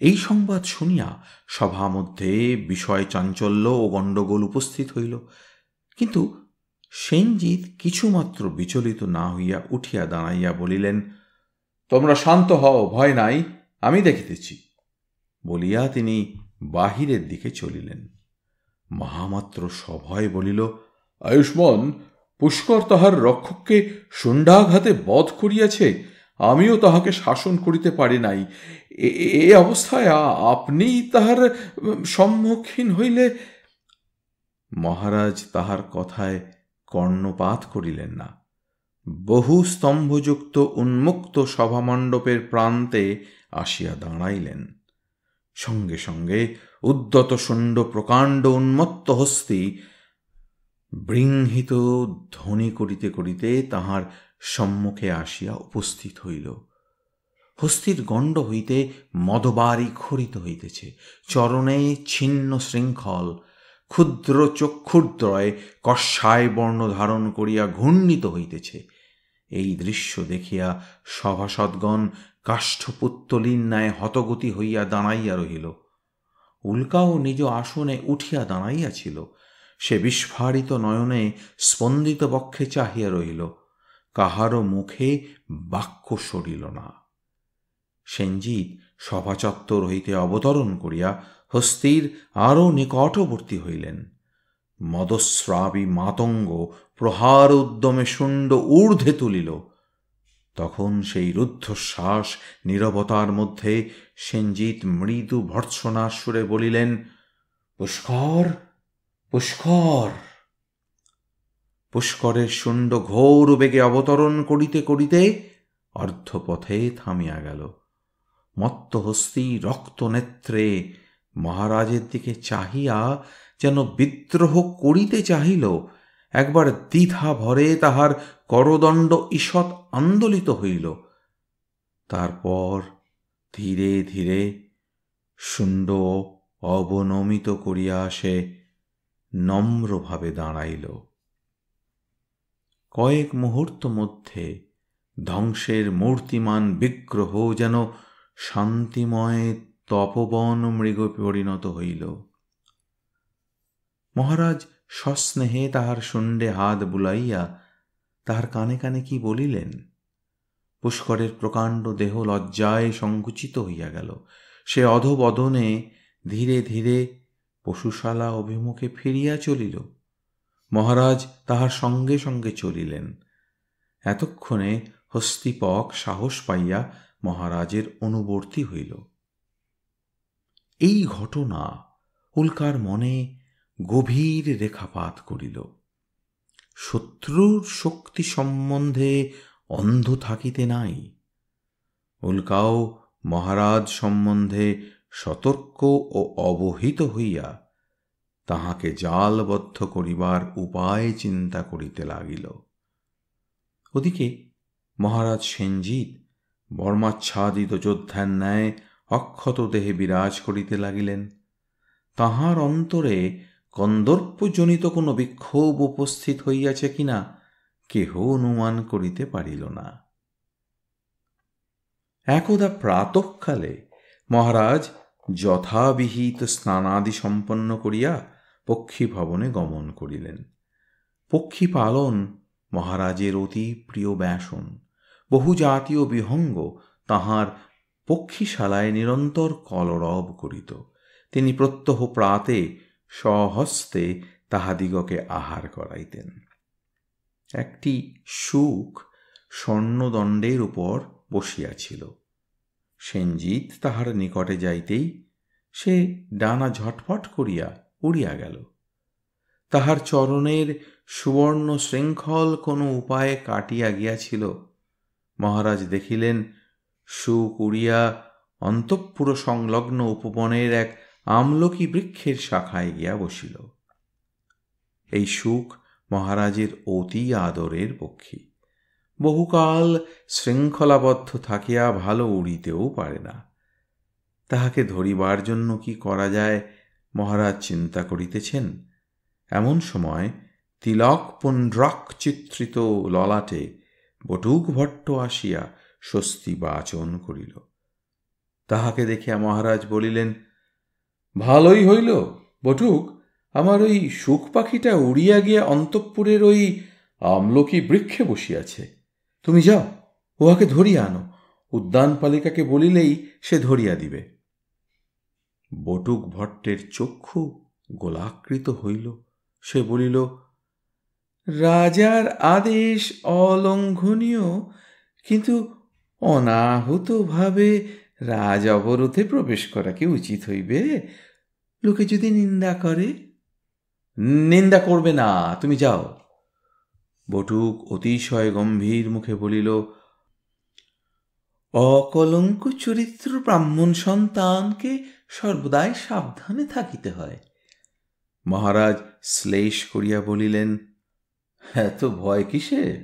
এই সংবাদ শুনিয়া সভা মধ্যে বিষয় চাঞ্চল্য ও গণ্ডগোল উপস্থিত হইল, কিন্তু সেনজিৎ কিছুমাত্র বিচলিত না হইয়া উঠিয়া দাঁড়াইয়া বলিলেন, তোমরা শান্ত হও, ভয় নাই, আমি দেখিতেছি। বলিয়া তিনি বাহিরের দিকে চলিলেন। মহামাত্র সভয় বলিল, আয়ুষ্মান, পুষ্কর তাহার রক্ষককে শুণ্ডাঘাতে বধ করিয়াছে, আমিও তাহাকে শাসন করিতে পারি নাই। এ অবস্থায় আপনি তাহার সম্মুখীন হইলে। মহারাজ তাহার কথায় কর্ণপাত করিলেন না। বহু স্তম্ভযুক্ত উন্মুক্ত সভামণ্ডপের প্রান্তে আসিয়া দাঁড়াইলেন। সঙ্গে সঙ্গে উদ্যত শুণ্ড প্রকাণ্ড উন্মত্ত হস্তি বৃংহিত ধ্বনি করিতে করিতে তাহার সম্মুখে আসিয়া উপস্থিত হইল। হস্তির গণ্ড হইতে মদবারি খরিত হইতেছে, চরণে ছিন্ন শৃঙ্খল, ক্ষুদ্র চক্ষুদ্রয় কষায় বর্ণ ধারণ করিয়া ঘূর্ণিত হইতেছে। এই দৃশ্য দেখিয়া সভাসদগণ কাষ্ঠপুত্তলীর ন্যায় হতগতি হইয়া দাঁড়াইয়া রহিল। উল্কাও নিজ আসনে উঠিয়া দাঁড়াইয়াছিল। সে বিস্ফারিত নয়নে স্পন্দিত বক্ষে চাহিয়া রহিল, কাহারও মুখে বাক্য সরিল না। সেনজিৎ সভাচত্বর হইতে অবতরণ করিয়া হস্তির আরও নিকটবর্তী হইলেন। মদস্রাবী মাতঙ্গ প্রহার উদ্যমে শুণ্ড ঊর্ধ্বে তুলিল। তখন সেই রুদ্ধশ্বাস নীরবতার মধ্যে সেনজিৎ মৃদু ভর্ৎসনার সুরে বলিলেন, পুষ্কর, পুষ্কর। পুষ্করের শুণ্ড ঘোর বেগে অবতরণ করিতে করিতে অর্ধপথে থামিয়া গেল। মত্তহস্তি রক্ত নেত্রে মহারাজের দিকে চাহিয়া যেন বিদ্রোহ করিতে চাহিল। একবার দ্বিধা ভরে তাহার করদণ্ড ঈষৎ আন্দোলিত হইল। তারপর ধীরে ধীরে শুণ্ড অবনমিত করিয়া সে নম্রভাবে দাঁড়াইল। কয়েক মুহূর্ত মধ্যে ধ্বংসের মূর্তিমান বিগ্রহ যেন শান্তিময় তপবন মৃগে পরিণত হইল। মহারাজ সস্নেহে তাহার শুণ্ডে হাত বুলাইয়া তাহার কানে কানে কি বলিলেন। পুষ্করের প্রকাণ্ড দেহ লজ্জায় সংকুচিত হইয়া গেল। সে অধবদনে ধীরে ধীরে পশুশালা অভিমুখে ফিরিয়া চলিল। মহারাজ তাহার সঙ্গে সঙ্গে চলিলেন। এতক্ষণে হস্তিপক সাহস পাইয়া মহারাজের অনুবর্তী হইল। এই ঘটনা উল্কার মনে গভীর রেখাপাত করিল। শত্রুর শক্তি সম্বন্ধে অন্ধ থাকিতে নাই। উল্কাও মহারাজ সম্বন্ধে সতর্ক ও অবহিত হইয়া তাহাকে জালবদ্ধ করিবার উপায় চিন্তা করিতে লাগিল। ওদিকে মহারাজ সেনজিৎ বর্মাচ্ছাদিত যোদ্ধার ন্যায় অক্ষত দেহে বিরাজ করিতে লাগিলেন। তাহার অন্তরে কন্দর্পজনিত কোনো বিক্ষোভ উপস্থিত হইয়াছে কিনা কেহ অনুমান করিতে পারিল না। একদা প্রাতঃকালে মহারাজ যথাবিহিত স্নানাদি সম্পন্ন করিয়া পক্ষী ভবনে গমন করিলেন। পক্ষী পালন মহারাজের অতি প্রিয় ব্যাসন। বহু জাতীয় বিহঙ্গ তাহার পক্ষীশালায় নিরন্তর কলরব করিত। তিনি প্রত্যহ প্রাতে স্বহস্তে তাহাদিগকে আহার করাইতেন। একটি শুক স্বর্ণদণ্ডের উপর বসিয়াছিল। সেনজিৎ তাহার নিকটে যাইতেই সে ডানা ঝটফট করিয়া উড়িয়া গেল। তাহার চরণের সুবর্ণ শৃঙ্খল কোনো উপায়ে কাটিয়া গিয়াছিল। মহারাজ দেখিলেন শুক উড়িয়া অন্তঃপুর সংলগ্ন উপবনের এক আমলকি বৃক্ষের শাখায় গিয়া বসিল। এই শুক মহারাজের অতি আদরের পক্ষী। বহুকাল শৃঙ্খলাবদ্ধ থাকিয়া ভালো উড়িতেও পারে না। তাহাকে ধরিবার জন্য কি করা যায় মহারাজ চিন্তা করিতেছেন। এমন সময় তিলক পুণ্ড্রক চিত্রিত ললাটে বটুক ভট্ট আসিয়া স্বস্তি বাচন করিল। তাহাকে দেখিয়া মহারাজ বলিলেন, ভালোই হইল বটুক, আমার ওই সুখ পাখিটা উড়িয়া গিয়া অন্তঃপুরের ওই আমলকি বৃক্ষে বসিয়াছে। তুমি যাও, উহাকে ধরিয়া আনো। উদ্যানপালিকাকে বলিলেই সে ধরিয়া দিবে। বটুক ভট্টের চক্ষু গোলাকৃত হইল। সে বলিল, রাজার আদেশ অলঙ্ঘনীয়, কিন্তু অনাহুতভাবে রাজ অবরোধে প্রবেশ করা কি উচিত হইবে? লোকে যদি নিন্দা করে। নিন্দা করবে না, তুমি যাও। বটুক অতিশয় গম্ভীর মুখে বলিল, অকলঙ্ক চরিত্র ব্রাহ্মণ সন্তানকে সর্বদাই সাবধানে থাকিতে হয়। মহারাজ শ্লেষ করিয়া বলিলেন, এত ভয় কিসের?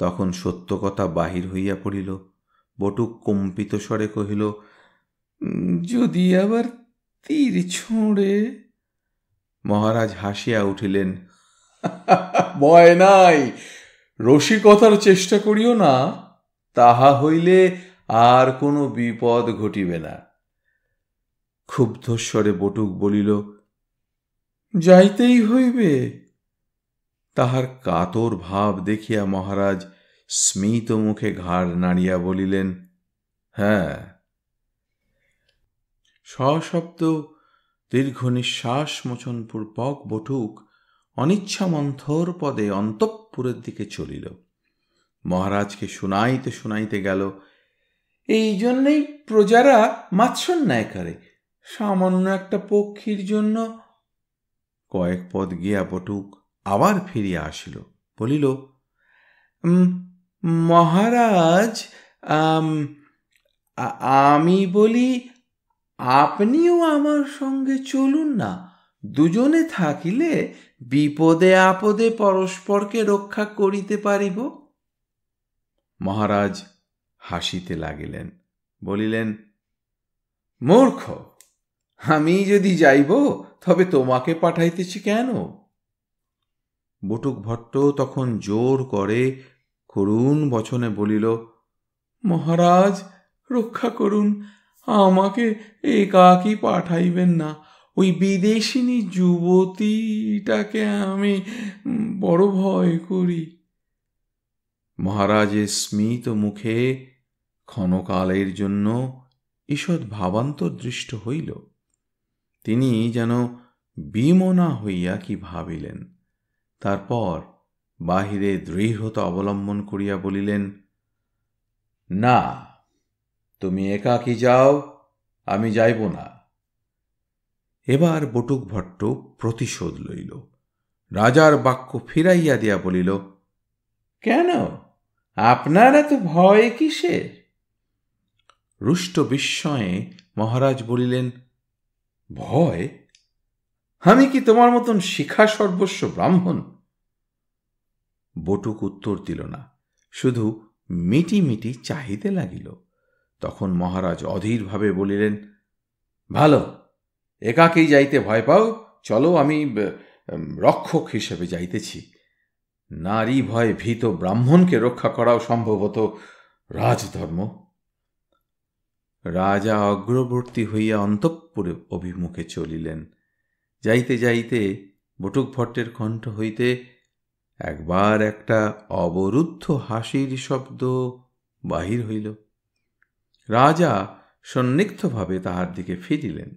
তখন সত্য কথা বাহির হইয়া পড়িল। বটুক কম্পিত স্বরে কহিল, যদি আবার তীর ছোঁড়ে? মহারাজ হাসিয়া উঠিলেন, ভয় নাই, রসিকতার চেষ্টা করিও না, তাহা হইলে আর কোনো বিপদ ঘটিবে না। ক্ষুব্ধ স্বরে বটুক বলিল, যাইতেই হইবে। তাহার কাতর ভাব দেখিয়া মহারাজ স্মিত মুখে ঘাড় নাড়িয়া বলিলেন, হ্যাঁ। সশব্দ দীর্ঘ নিঃশ্বাস মোচন পূর্বক বটুক অনিচ্ছা মন্থর পদে অন্তঃপুরের দিকে চলিল। মহারাজকে শুনাইতে শুনাইতে গেল, এই জন্যেই প্রজারা মাৎসন্যায় করে, সামান্য একটা পক্ষীর জন্য। কয়েক পদ গিয়া বটুক আবার ফিরিয়া আসিল, বলিল, মহারাজ, আমি বলি, আপনিও আমার সঙ্গে চলুন না। দুজনে থাকিলে বিপদে আপদে পরস্পরকে রক্ষা করিতে পারিব। মহারাজ হাসিতে লাগিলেন, বলিলেন, মূর্খ, আমি যদি যাইব তবে তোমাকে পাঠাইতেছি কেন? বটুক ভট্ট তখন জোর করে করুণ বচনে বলিল, মহারাজ রক্ষা করুন, আমাকে একাকী পাঠাইবেন না। ওই বিদেশিনী যুবতীটাকে আমি বড় ভয় করি। মহারাজের স্মিত মুখে ক্ষণকালের জন্য ঈষৎ ভাবান্তর দৃষ্ট হইল। তিনি যেন বিমনা হইয়া কি ভাবিলেন। তারপর বাহিরে দৃঢ়তা অবলম্বন করিয়া বলিলেন, না, তুমি একাকী যাও, আমি যাইব না। এবার বটুক ভট্ট প্রতিশোধ লইল। রাজার বাক্য ফিরাইয়া দিয়া বলিল, কেন, আপনার এত ভয় কিসের? রুষ্ট বিস্ময়ে মহারাজ বলিলেন, ভয়? আমি কি তোমার মতন শিখা সর্বস্ব ব্রাহ্মণ? বটুক উত্তর দিল না, শুধু মিটি মিটি চাহিতে লাগিল। তখন মহারাজ অধীরভাবে বলিলেন, ভালো, একাকী যাইতে ভয় পাও, চলো, আমি রক্ষক হিসেবে যাইতেছি। নারী ভয় ভীত ব্রাহ্মণকে রক্ষা করাও সম্ভবত রাজধর্ম। রাজা অগ্রবর্তী হইয়া অন্তঃপুরে অভিমুখে চলিলেন। যাইতে যাইতে বটুক ভট্টের কণ্ঠ হইতে একবার একটা অবরুদ্ধ হাসির শব্দ বাহির হইল। রাজা সন্নিগ্ধভাবে তাহার দিকে ফিরিলেন,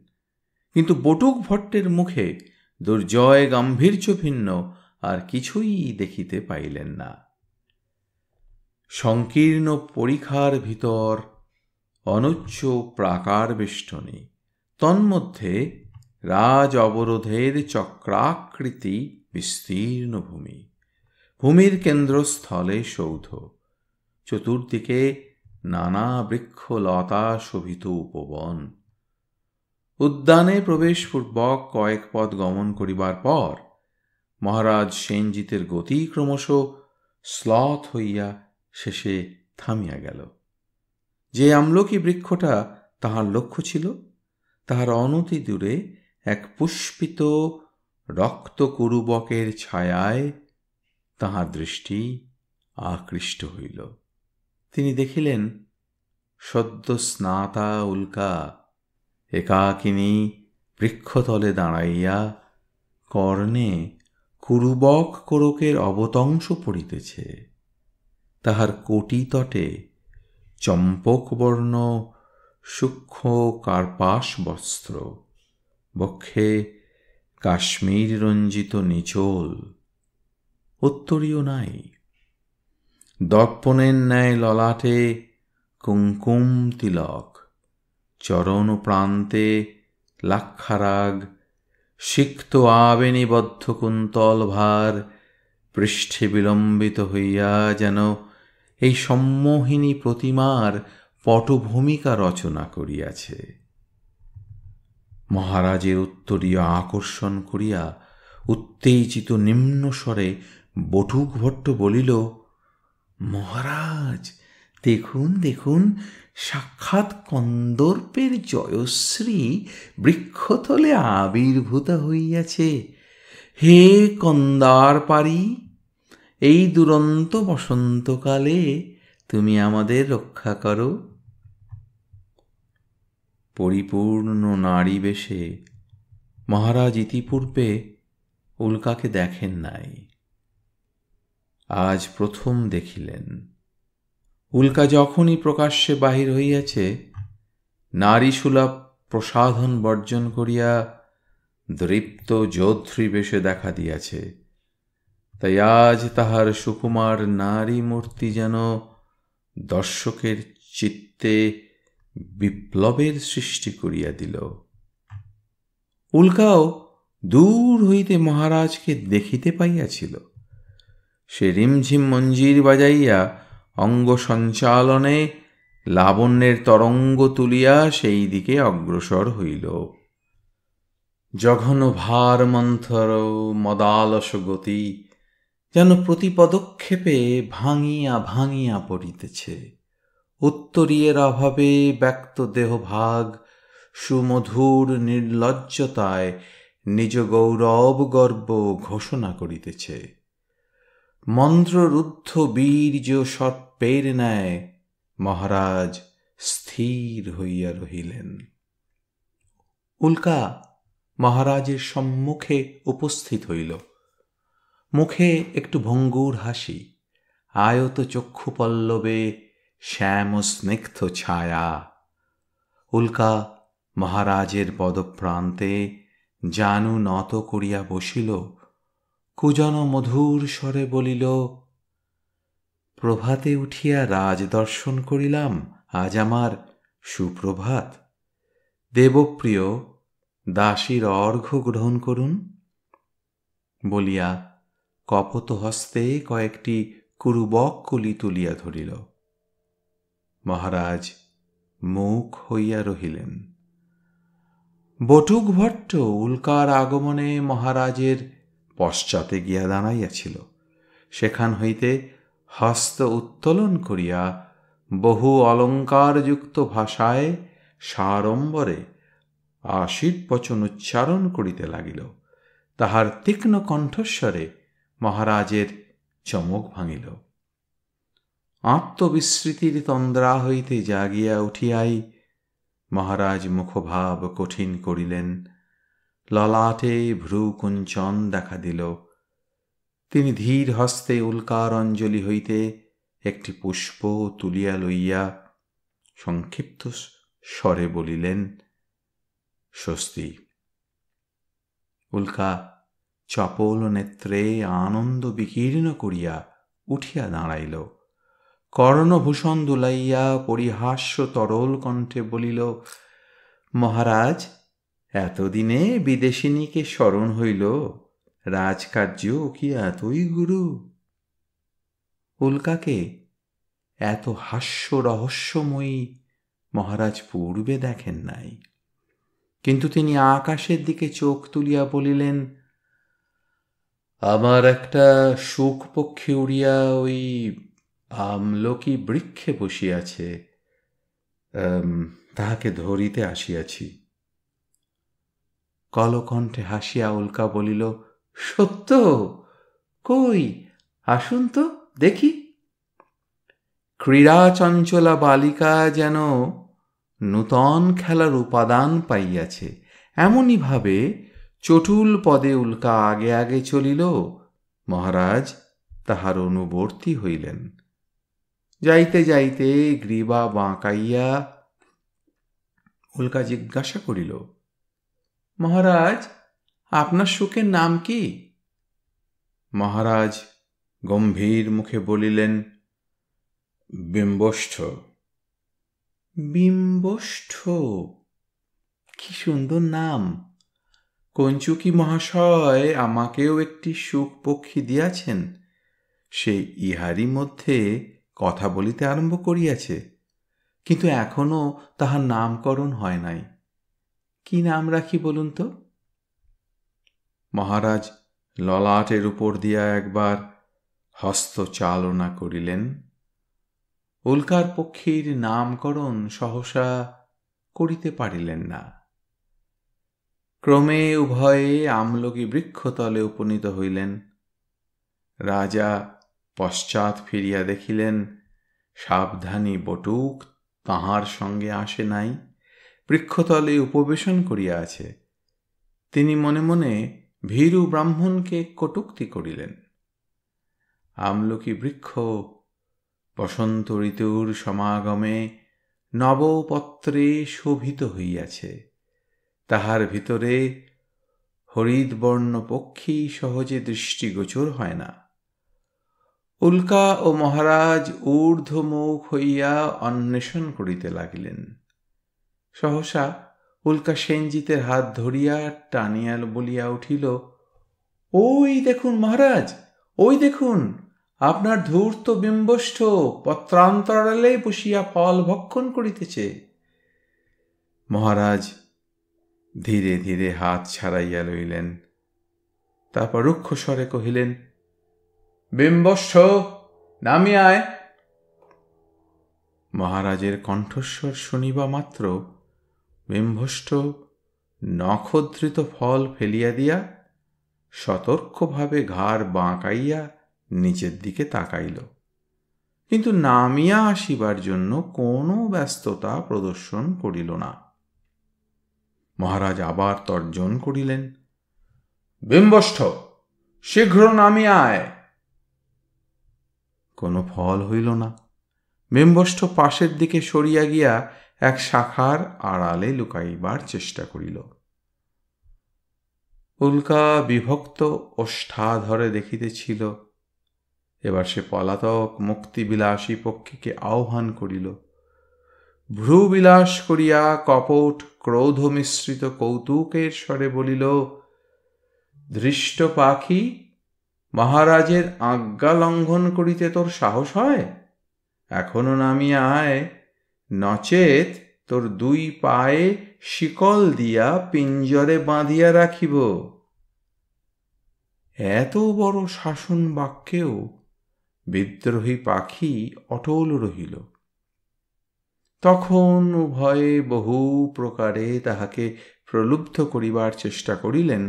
কিন্তু বটুক ভট্টের মুখে দুর্জয় গাম্ভীর্য ভিন্ন আর কিছুই দেখিতে পাইলেন না। সংকীর্ণ পরিখার ভিতর অনুচ্চ প্রাকার বেষ্টনী, তন্মধ্যে রাজ অবরোধের চক্রাকৃতি বিস্তীর্ণ ভূমি, ভূমির কেন্দ্রস্থলে সৌধ, চতুর্দিকে নানা বৃক্ষলতা শোভিত উপবন। উদ্যানে প্রবেশপূর্বক কয়েক পদ গমন করিবার পর মহারাজ সেনজিতের গতি ক্রমশ শ্লথ হইয়া শেষে থামিয়া গেল। যে আমলকি বৃক্ষটা তাহার লক্ষ্য ছিল, তাহার অনতি দূরে এক পুষ্পিত রক্তকুরুবকের ছায়ায় তাহার দৃষ্টি আকৃষ্ট হইল। তিনি দেখিলেন সদ্য স্নাতা উল্কা একাকিনী বৃক্ষতলে দাঁড়াইয়া কর্ণে কুরুবক কোরকের অবতংশ পড়িতেছে। তাহার কোটি তটে চম্পকবর্ণ সূক্ষ্ম কার্পাস বস্ত্র, বক্ষে কাশ্মীর রঞ্জিত নিচোল, উত্তরীয় নাই। দর্পণের ন্যায় ললাটে কুঙ্কুম তিলক, চরণ প্রান্তে লাক্ষারাগ, সিক্ত আবেনিবদ্ধ কুন্তল ভার পৃষ্ঠে বিলম্বিত হইয়া যেন এই সম্মোহিনী প্রতিমার পটভূমিকা রচনা করিয়াছে। মহারাজের উত্তরীয় আকর্ষণ করিয়া উত্তেজিত নিম্নস্বরে বটুকভট্ট বলিল, মহারাজ দেখুন দেখুন, সাক্ষাৎ কন্দর্পের জয়শ্রী বৃক্ষতলে আবির্ভূত হইয়াছে। হে কন্দার পারি, এই দুরন্ত বসন্তকালে তুমি আমাদের রক্ষা করো। পরিপূর্ণ নারী বেশে মহারাজ ইতিপূর্বে উল্কাকে দেখেন নাই, আজ প্রথম দেখিলেন। উল্কা যখনই প্রকাশ্যে বাহির হইয়াছে, নারীসুলভ প্রসাধন বর্জন করিয়া দৃপ্ত যোদ্ধৃ বেশে দেখা দিয়াছে। তাই আজ তাহার সুকুমার নারী মূর্তি যেন দর্শকের চিত্তে বিপ্লবের সৃষ্টি করিয়া দিল। উল্কাও দূর হইতে মহারাজকে দেখিতে পাইয়াছিল। সে রিমঝিম মঞ্জির বাজাইয়া অঙ্গ সঞ্চালনে লাবণ্যের তরঙ্গ তুলিয়া সেই দিকে অগ্রসর হইল। জঘন ভার মন্থর মদালস গতি যেন প্রতি পদক্ষেপে ভাঙিয়া ভাঙিয়া পড়িতেছে। উত্তরীয়ের অভাবে ব্যক্ত দেহভাগ সুমধুর নির্লজ্জতায় নিজ গৌরব গর্ব ঘোষণা করিতেছে। মন্ত্ররুদ্ধ বীর্য সর্পের ন্যায় মহারাজ স্থির হইয়া রহিলেন। উল্কা মহারাজের সম্মুখে উপস্থিত হইল। মুখে একটু ভঙ্গুর হাসি, আয়ত চক্ষু পল্লবে শ্যাম স্নিগ্ধ ছায়া। উল্কা মহারাজের পদপ্রান্তে জানু নত করিয়া বসিল, কুজন মধুর স্বরে বলিল, প্রভাতে উঠিয়া রাজ দর্শন করিলাম, আজ আমার সুপ্রভাত। দেবপ্রিয় দাসীর অর্ঘ্য গ্রহণ করুন। বলিয়া কপত হস্তে কয়েকটি কুরুবক কলি তুলিয়া ধরিল। মহারাজ মুখ হইয়া রহিলেন। বটুকভট্ট উল্কার আগমনে মহারাজের পশ্চাতে গিয়া দাঁড়াইয়াছিল। সেখান হইতে হস্ত উত্তোলন করিয়া বহু অলঙ্কারযুক্ত ভাষায় সাড়ম্বরে আশীর্বচন উচ্চারণ করিতে লাগিল। তাহার তীক্ষ্ণ কণ্ঠস্বরে মহারাজের চমক ভাঙিল। আত্মবিস্মৃতির তন্দ্রা হইতে জাগিয়া উঠিয়াই মহারাজ মুখভাব কঠিন করিলেন। ললাটে ভ্রুকুঞ্চন দেখা দিল। তিনি ধীর হস্তে উল্কার অঞ্জলি হইতে একটি পুষ্প তুলিয়া লইয়া সংক্ষিপ্ত স্বরে বলিলেন, স্বস্তি। উল্কা চপল নেত্রে আনন্দ বিকীর্ণ করিয়া উঠিয়া দাঁড়াইল। কর্ণভূষণ দুলাইয়া পরিহাস্য তরল কণ্ঠে বলিল, মহারাজ এতদিনে বিদেশিনীকে স্মরণ হইল, রাজকার্য কি এতই গুরু? উল্কাকে এত হাস্য রহস্যময়ী মহারাজ পূর্বে দেখেন নাই। কিন্তু তিনি আকাশের দিকে চোখ তুলিয়া বলিলেন, আমার একটা শুক পক্ষী উড়িয়া ওই আমলকি বৃক্ষে বসিয়াছে, তাহাকে ধরিতে আসিয়াছি। কলকণ্ঠে হাসিয়া উল্কা বলিল, সত্য? কই, আসুন তো দেখি। ক্রীড়া চঞ্চলা বালিকা যেন নূতন খেলার উপাদান পাইয়াছে, এমনি ভাবে চটুল পদে উল্কা আগে আগে চলিল। মহারাজ তাহার অনুবর্তী হইলেন। যাইতে যাইতে গ্রীবা বাঁকাইয়া উল্কা জিজ্ঞাসা করিল, মহারাজ, আপনার শুকের নাম কি? মহারাজ গম্ভীর মুখে বলিলেন, বিম্বষ্ঠ। বিম্বষ্ঠ? কি সুন্দর নাম! কঞ্চুকি মহাশয় আমাকেও একটি শুক পক্ষী দিয়াছেন, সে ইহারই মধ্যে কথা বলিতে আরম্ভ করিয়াছে, কিন্তু এখনো তাহার নামকরণ হয় নাই। কি নাম রাখি বলুন তো? মহারাজ ললাটের উপর দিয়া একবার হস্ত চালনা করিলেন। উল্কার পক্ষীর নামকরণ সহসা করিতে পারিলেন না। ক্রমে উভয়ে আমলকি বৃক্ষতলে উপনীত হইলেন। রাজা পশ্চাৎ ফিরিয়া দেখিলেন, সাবধানী বটুক তাহার সঙ্গে আসে নাই, বৃক্ষতলে উপবেশন করিয়া আছে। তিনি মনে মনে ভীরু ব্রাহ্মণকে কটূক্তি করিলেন। আমলকি বৃক্ষ বসন্ত ঋতুর সমাগমে নবপত্রে শোভিত হইয়াছে, তাহার ভিতরে হরিদ্বর্ণ পক্ষী সহজে দৃষ্টিগোচর হয় না। উল্কা ও মহারাজ ঊর্ধ্বমুখ হইয়া অন্বেষণ করিতে লাগিলেন। সহসা উল্কা সেনজিতের হাত ধরিয়া টানিয়া বলিয়া উঠিল, ওই দেখুন মহারাজ, ওই দেখুন, আপনার ধূর্ত বিম্বষ্ঠ পত্রান্তরালে বসিয়া ফল ভক্ষণ করিতেছে। মহারাজ ধীরে ধীরে হাত ছাড়াইয়া লইলেন। তারপর রুক্ষ স্বরে কহিলেন, বিম্বষ্ঠ, নামিয়া আয়। মহারাজের কণ্ঠস্বর শুনিবা মাত্র বিম্বষ্ঠ নখধৃত ফল ফেলিয়া দিয়া সতর্কভাবে ঘাড় বাঁকাইয়া নিচের দিকে তাকাইল, কিন্তু নামিয়া আসিবার জন্য কোনো ব্যস্ততা প্রদর্শন করিল না। মহারাজ আবার তর্জন করিলেন, বিম্বষ্ঠ, শীঘ্র নামিয়া আয়। কোনো ফল হইল না। বিম্বষ্ঠ পাশের দিকে সরিয়া গিয়া এক শাখার আড়ালে লুকাইবার চেষ্টা করিল। উল্কা বিভক্ত ওষ্ঠাধরে দেখিতেছিল। এবার সে পলাতক মুক্তিবিলাসী পক্ষীকে আহ্বান করিল। ভ্রুবিলাস করিয়া কপট ক্রোধ মিশ্রিত কৌতুকের স্বরে বলিল, ধৃষ্ট পাখি, মহারাজের আজ্ঞা লঙ্ঘন করিতে তোর সাহস হয়? এখনো নামিয়া আয়, নচেত তোর দুই পায়ে শিকল দিয়া পিঞ্জরে বাঁধিয়া রাখিব। এত বড় শাসন বাক্যেও বিদ্রোহী পাখি অটল রহিল। তখন উভয়ে বহু প্রকারে তাহাকে প্রলুব্ধ করিবার চেষ্টা করিলেন।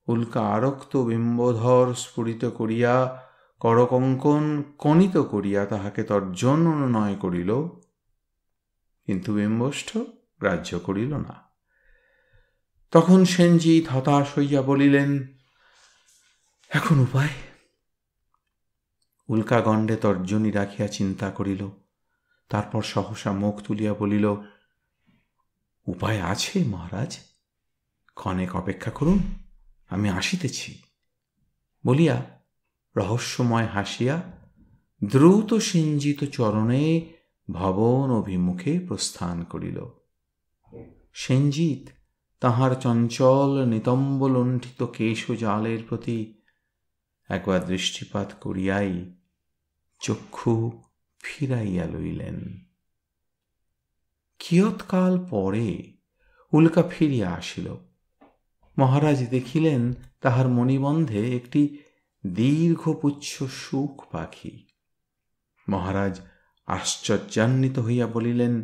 উল্কা আরক্ত বিম্বধর স্ফুরিত করিয়া করকঙ্কন কণিত করিয়া তাহাকে তর্জন অনুনয় করিল, কিন্তু বিম্বষ্ঠ গ্রাহ্য করিল না। তখন সেনজিৎ হতাশ হইয়া বলিলেন, এখন উপায়? উল্কা গণ্ডে তর্জনী রাখিয়া চিন্তা করিল, তারপর সহসা মুখ তুলিয়া বলিল, উপায় আছে মহারাজ, ক্ষণেক অপেক্ষা করুন, আমি আসিতেছি। বলিয়া রহস্যময় হাসিয়া দ্রুত সিঞ্জিত চরণে ভবন অভিমুখে প্রস্থান করিল। সেনজিৎ তাহার চঞ্চল নিতম্ব লুণ্ঠিত কেশজালের প্রতি একবার দৃষ্টিপাত করিয়াই চক্ষু ফিরাইয়া লইলেন। কিয়ৎকাল পরে উল্কা ফিরিয়া আসিল। মহারাজ দেখিলেন তাহার মণিবন্ধে একটি দীর্ঘপুচ্ছ সুখ পাখি। মহারাজ আশ্চর্যান্বিত হইয়া বলিলেন,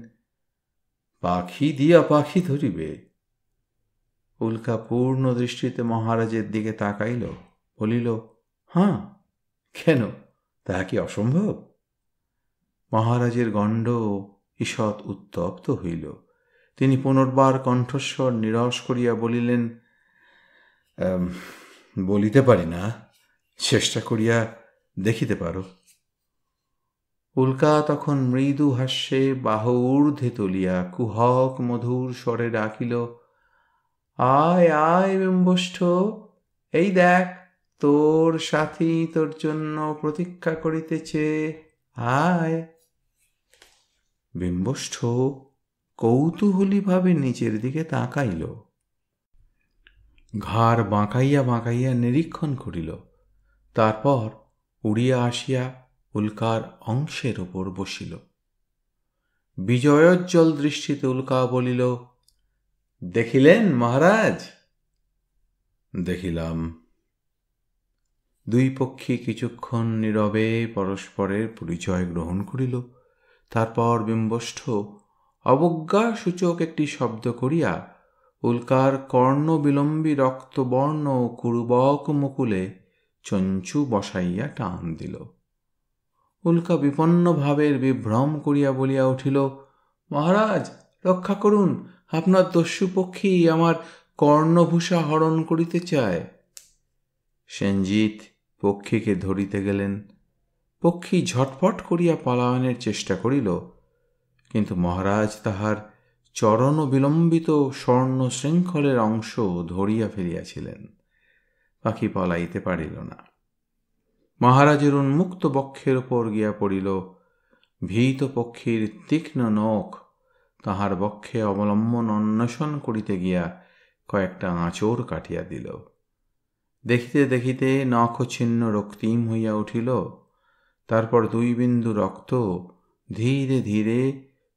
পাখি দিয়া পাখি ধরিবে? উল্কা পূর্ণ দৃষ্টিতে মহারাজের দিকে তাকাইল, বলিল, হাঁ, কেন, তাহা কি অসম্ভব? মহারাজের গণ্ড ঈষৎ উত্তপ্ত হইল। তিনি পুনর্বার কণ্ঠস্বর নিরস করিয়া বলিলেন, বলিতে পারি না, চেষ্টা করিয়া দেখিতে পারো। উল্কা তখন মৃদু হাস্যে বাহু ঊর্ধ্বে তুলিয়া কুহক মধুর স্বরে ডাকিল, আয় আয় বিম্বষ্ঠ, এই দেখ তোর সাথী তোর জন্য প্রতীক্ষা করিতেছে, আয়। বিম্বষ্ঠ কৌতূহলী ভাবে নিচের দিকে তাকাইল, ঘাড় বাঁকাইয়া বাঁকাইয়া নিরীক্ষণ করিল, তারপর উড়িয়া আসিয়া উল্কার অংশের উপর বসিল। বিজয়োজ্জ্বল দৃষ্টিতে উল্কা বলিল, দেখিলেন মহারাজ? দেখিলাম। দুই পক্ষী কিছুক্ষণ নীরবে পরস্পরের পরিচয় গ্রহণ করিল। তারপর বিম্বষ্ঠ অবজ্ঞাসূচক একটি শব্দ করিয়া উল্কার কর্ণবিলম্বী রক্তবর্ণ কুরুবক মুকুলে চঞ্চু বসাইয়া টান দিল। উল্কা বিপন্ন ভাবের বিভ্রম করিয়া বলিয়া উঠিল, মহারাজ রক্ষা করুন, আপনার দস্যু পক্ষী আমার কর্ণভূষা হরণ করিতে চায়। সেনজিৎ পক্ষীকে ধরিতে গেলেন। পক্ষী ঝটপট করিয়া পলায়নের চেষ্টা করিল, কিন্তু মহারাজ তাহার চরণ বিলম্বিত স্বর্ণ শৃঙ্খলের অংশ ধরিয়া ফেলিয়াছিলেন। পাখি পলাইতে পারিল না। মহারাজের উন্মুক্ত বক্ষের উপর গিয়া পড়িল। ভীত পক্ষীর তীক্ষ্ণ নখ তাহার বক্ষে অবলম্বন অন্বেষণ করিতে গিয়া কয়েকটা আঁচড় কাটিয়া দিল। দেখিতে দেখিতে নখ ছিন্ন রক্তিম হইয়া উঠিল। তারপর 2 বিন্দু রক্ত ধীরে ধীরে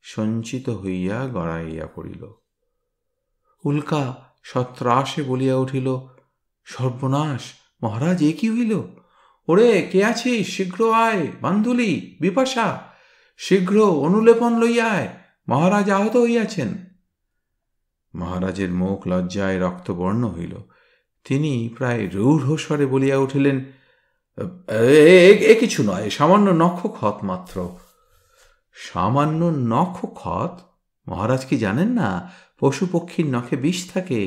সঞ্চিত হইয়া গড়াইয়া পড়িল। উল্কা সত্রাসে বলিয়া উঠিল, সর্বনাশ মহারাজ, এ কি হইল? ওরে, কে আছিস? শীঘ্র আয়। বান্ধুলি, বিপাশা, শীঘ্র অনুলেপন লইয়া আয়, মহারাজ আহত হইয়াছেন। মহারাজের মুখ লজ্জায় রক্তবর্ণ হইল। তিনি প্রায় রূঢ় স্বরে বলিয়া উঠিলেন, এ কিছু নয়, সামান্য নখক্ষত মাত্র। সামান্য নখক্ষত? মহারাজ কি জানেন না পশু পক্ষীর নখে বিষ থাকে?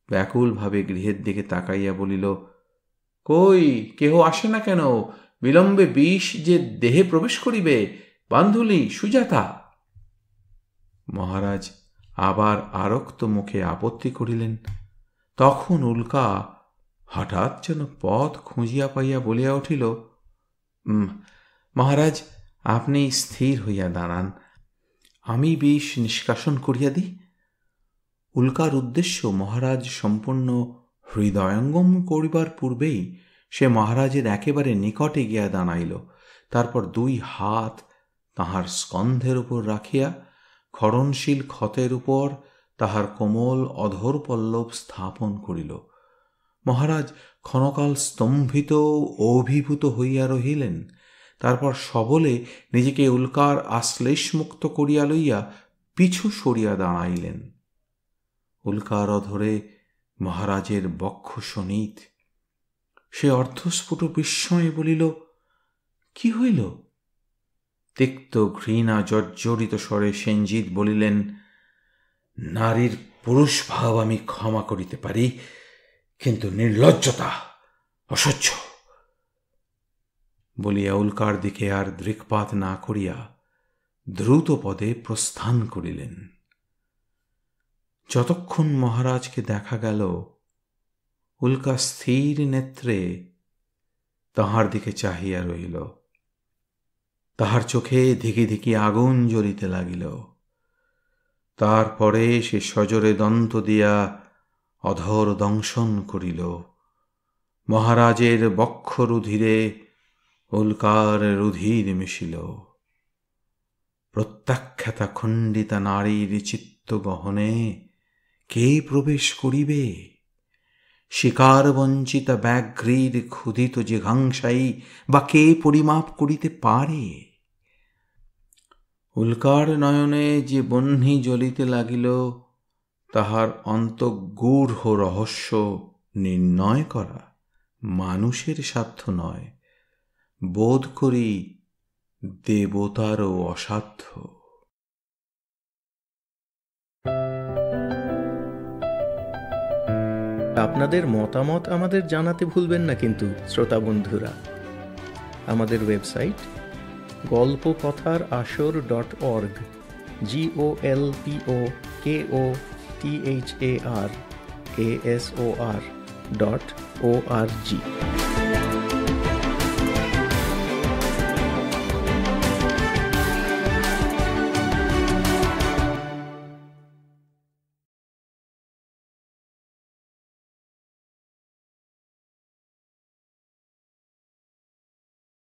ব্যাকুলভাবে গৃহের দিকে তাকাইয়া বলিল, কই, কেহ আসে না কেন? বিলম্বে বিষ যে দেহে প্রবেশ করিবে। বান্ধুলি, সুজাতা। মহারাজ আবার আরক্ত মুখে আপত্তি করিলেন। তখন উল্কা হঠাৎ যেন পথ খুঁজিয়া পাইয়া বলিয়া উঠিল, মহারাজ আপনি স্থির হইয়া দাঁড়ান, আমি বিষ নিষ্কাশন করিয়া দিই। উল্কার উদ্দেশ্য মহারাজ সম্পূর্ণ হৃদয়ঙ্গম করিবার পূর্বেই সে মহারাজের একেবারে নিকটে গিয়া দাঁড়াইল। তারপর 2 হাত তাহার স্কন্ধের উপর রাখিয়া ক্ষরণশীল ক্ষতের উপর তাহার কোমল অধর পল্লব স্থাপন করিল। মহারাজ ক্ষণকাল স্তম্ভিত অভিভূত হইয়া রহিলেন। তারপর সবলে নিজেকে উল্কার আশ্লেষমুক্ত করিয়া লইয়া পিছু সরিয়া দাঁড়াইলেন। উল্কার অধরে মহারাজের বক্ষ শোণিত। সে অর্ধস্ফুট বিস্ময়ে বলিল, কি হইল? তিক্ত ঘৃণা জর্জরিত স্বরে সেনজিৎ বলিলেন, নারীর পুরুষ ভাব আমি ক্ষমা করিতে পারি, কিন্তু নির্লজ্জতা অসহ্য। বলিয়া উল্কার দিকে আর দৃকপাত না করিয়া দ্রুত পদে প্রস্থান করিলেন। যতক্ষণ মহারাজকে দেখা গেল, উল্কা স্থির নেত্রে তাহার দিকে চাহিয়া রহিল। তাহার চোখে ধিকি ধিকি আগুন জ্বলিতে লাগিল। তারপরে সে সজোরে দন্ত দিয়া অধর দংশন করিল। মহারাজের বক্ষ রুধিরে উল্কার রুধির মিশিল। প্রত্যাখ্যাতা খণ্ডিতা নারীর চিত্ত গহনে কে প্রবেশ করিবে? শিকার বঞ্চিত ব্যাঘ্রীর ক্ষুধিত জিঘাংসাই বা কে পরিমাপ করিতে পারে? উল্কার নয়নে যে বহ্নি জ্বলিতে লাগিল, তাহার অন্তঃগূঢ় রহস্য নির্ণয় করা মানুষের সাধ্য নয়, বোধ করি দেবতারও অসাধ্য। আপনাদের মতামত আমাদের জানাতে ভুলবেন না কিন্তু শ্রোতা বন্ধুরা। আমাদের ওয়েবসাইট golpokotharashor.org, golpokotharasor.org।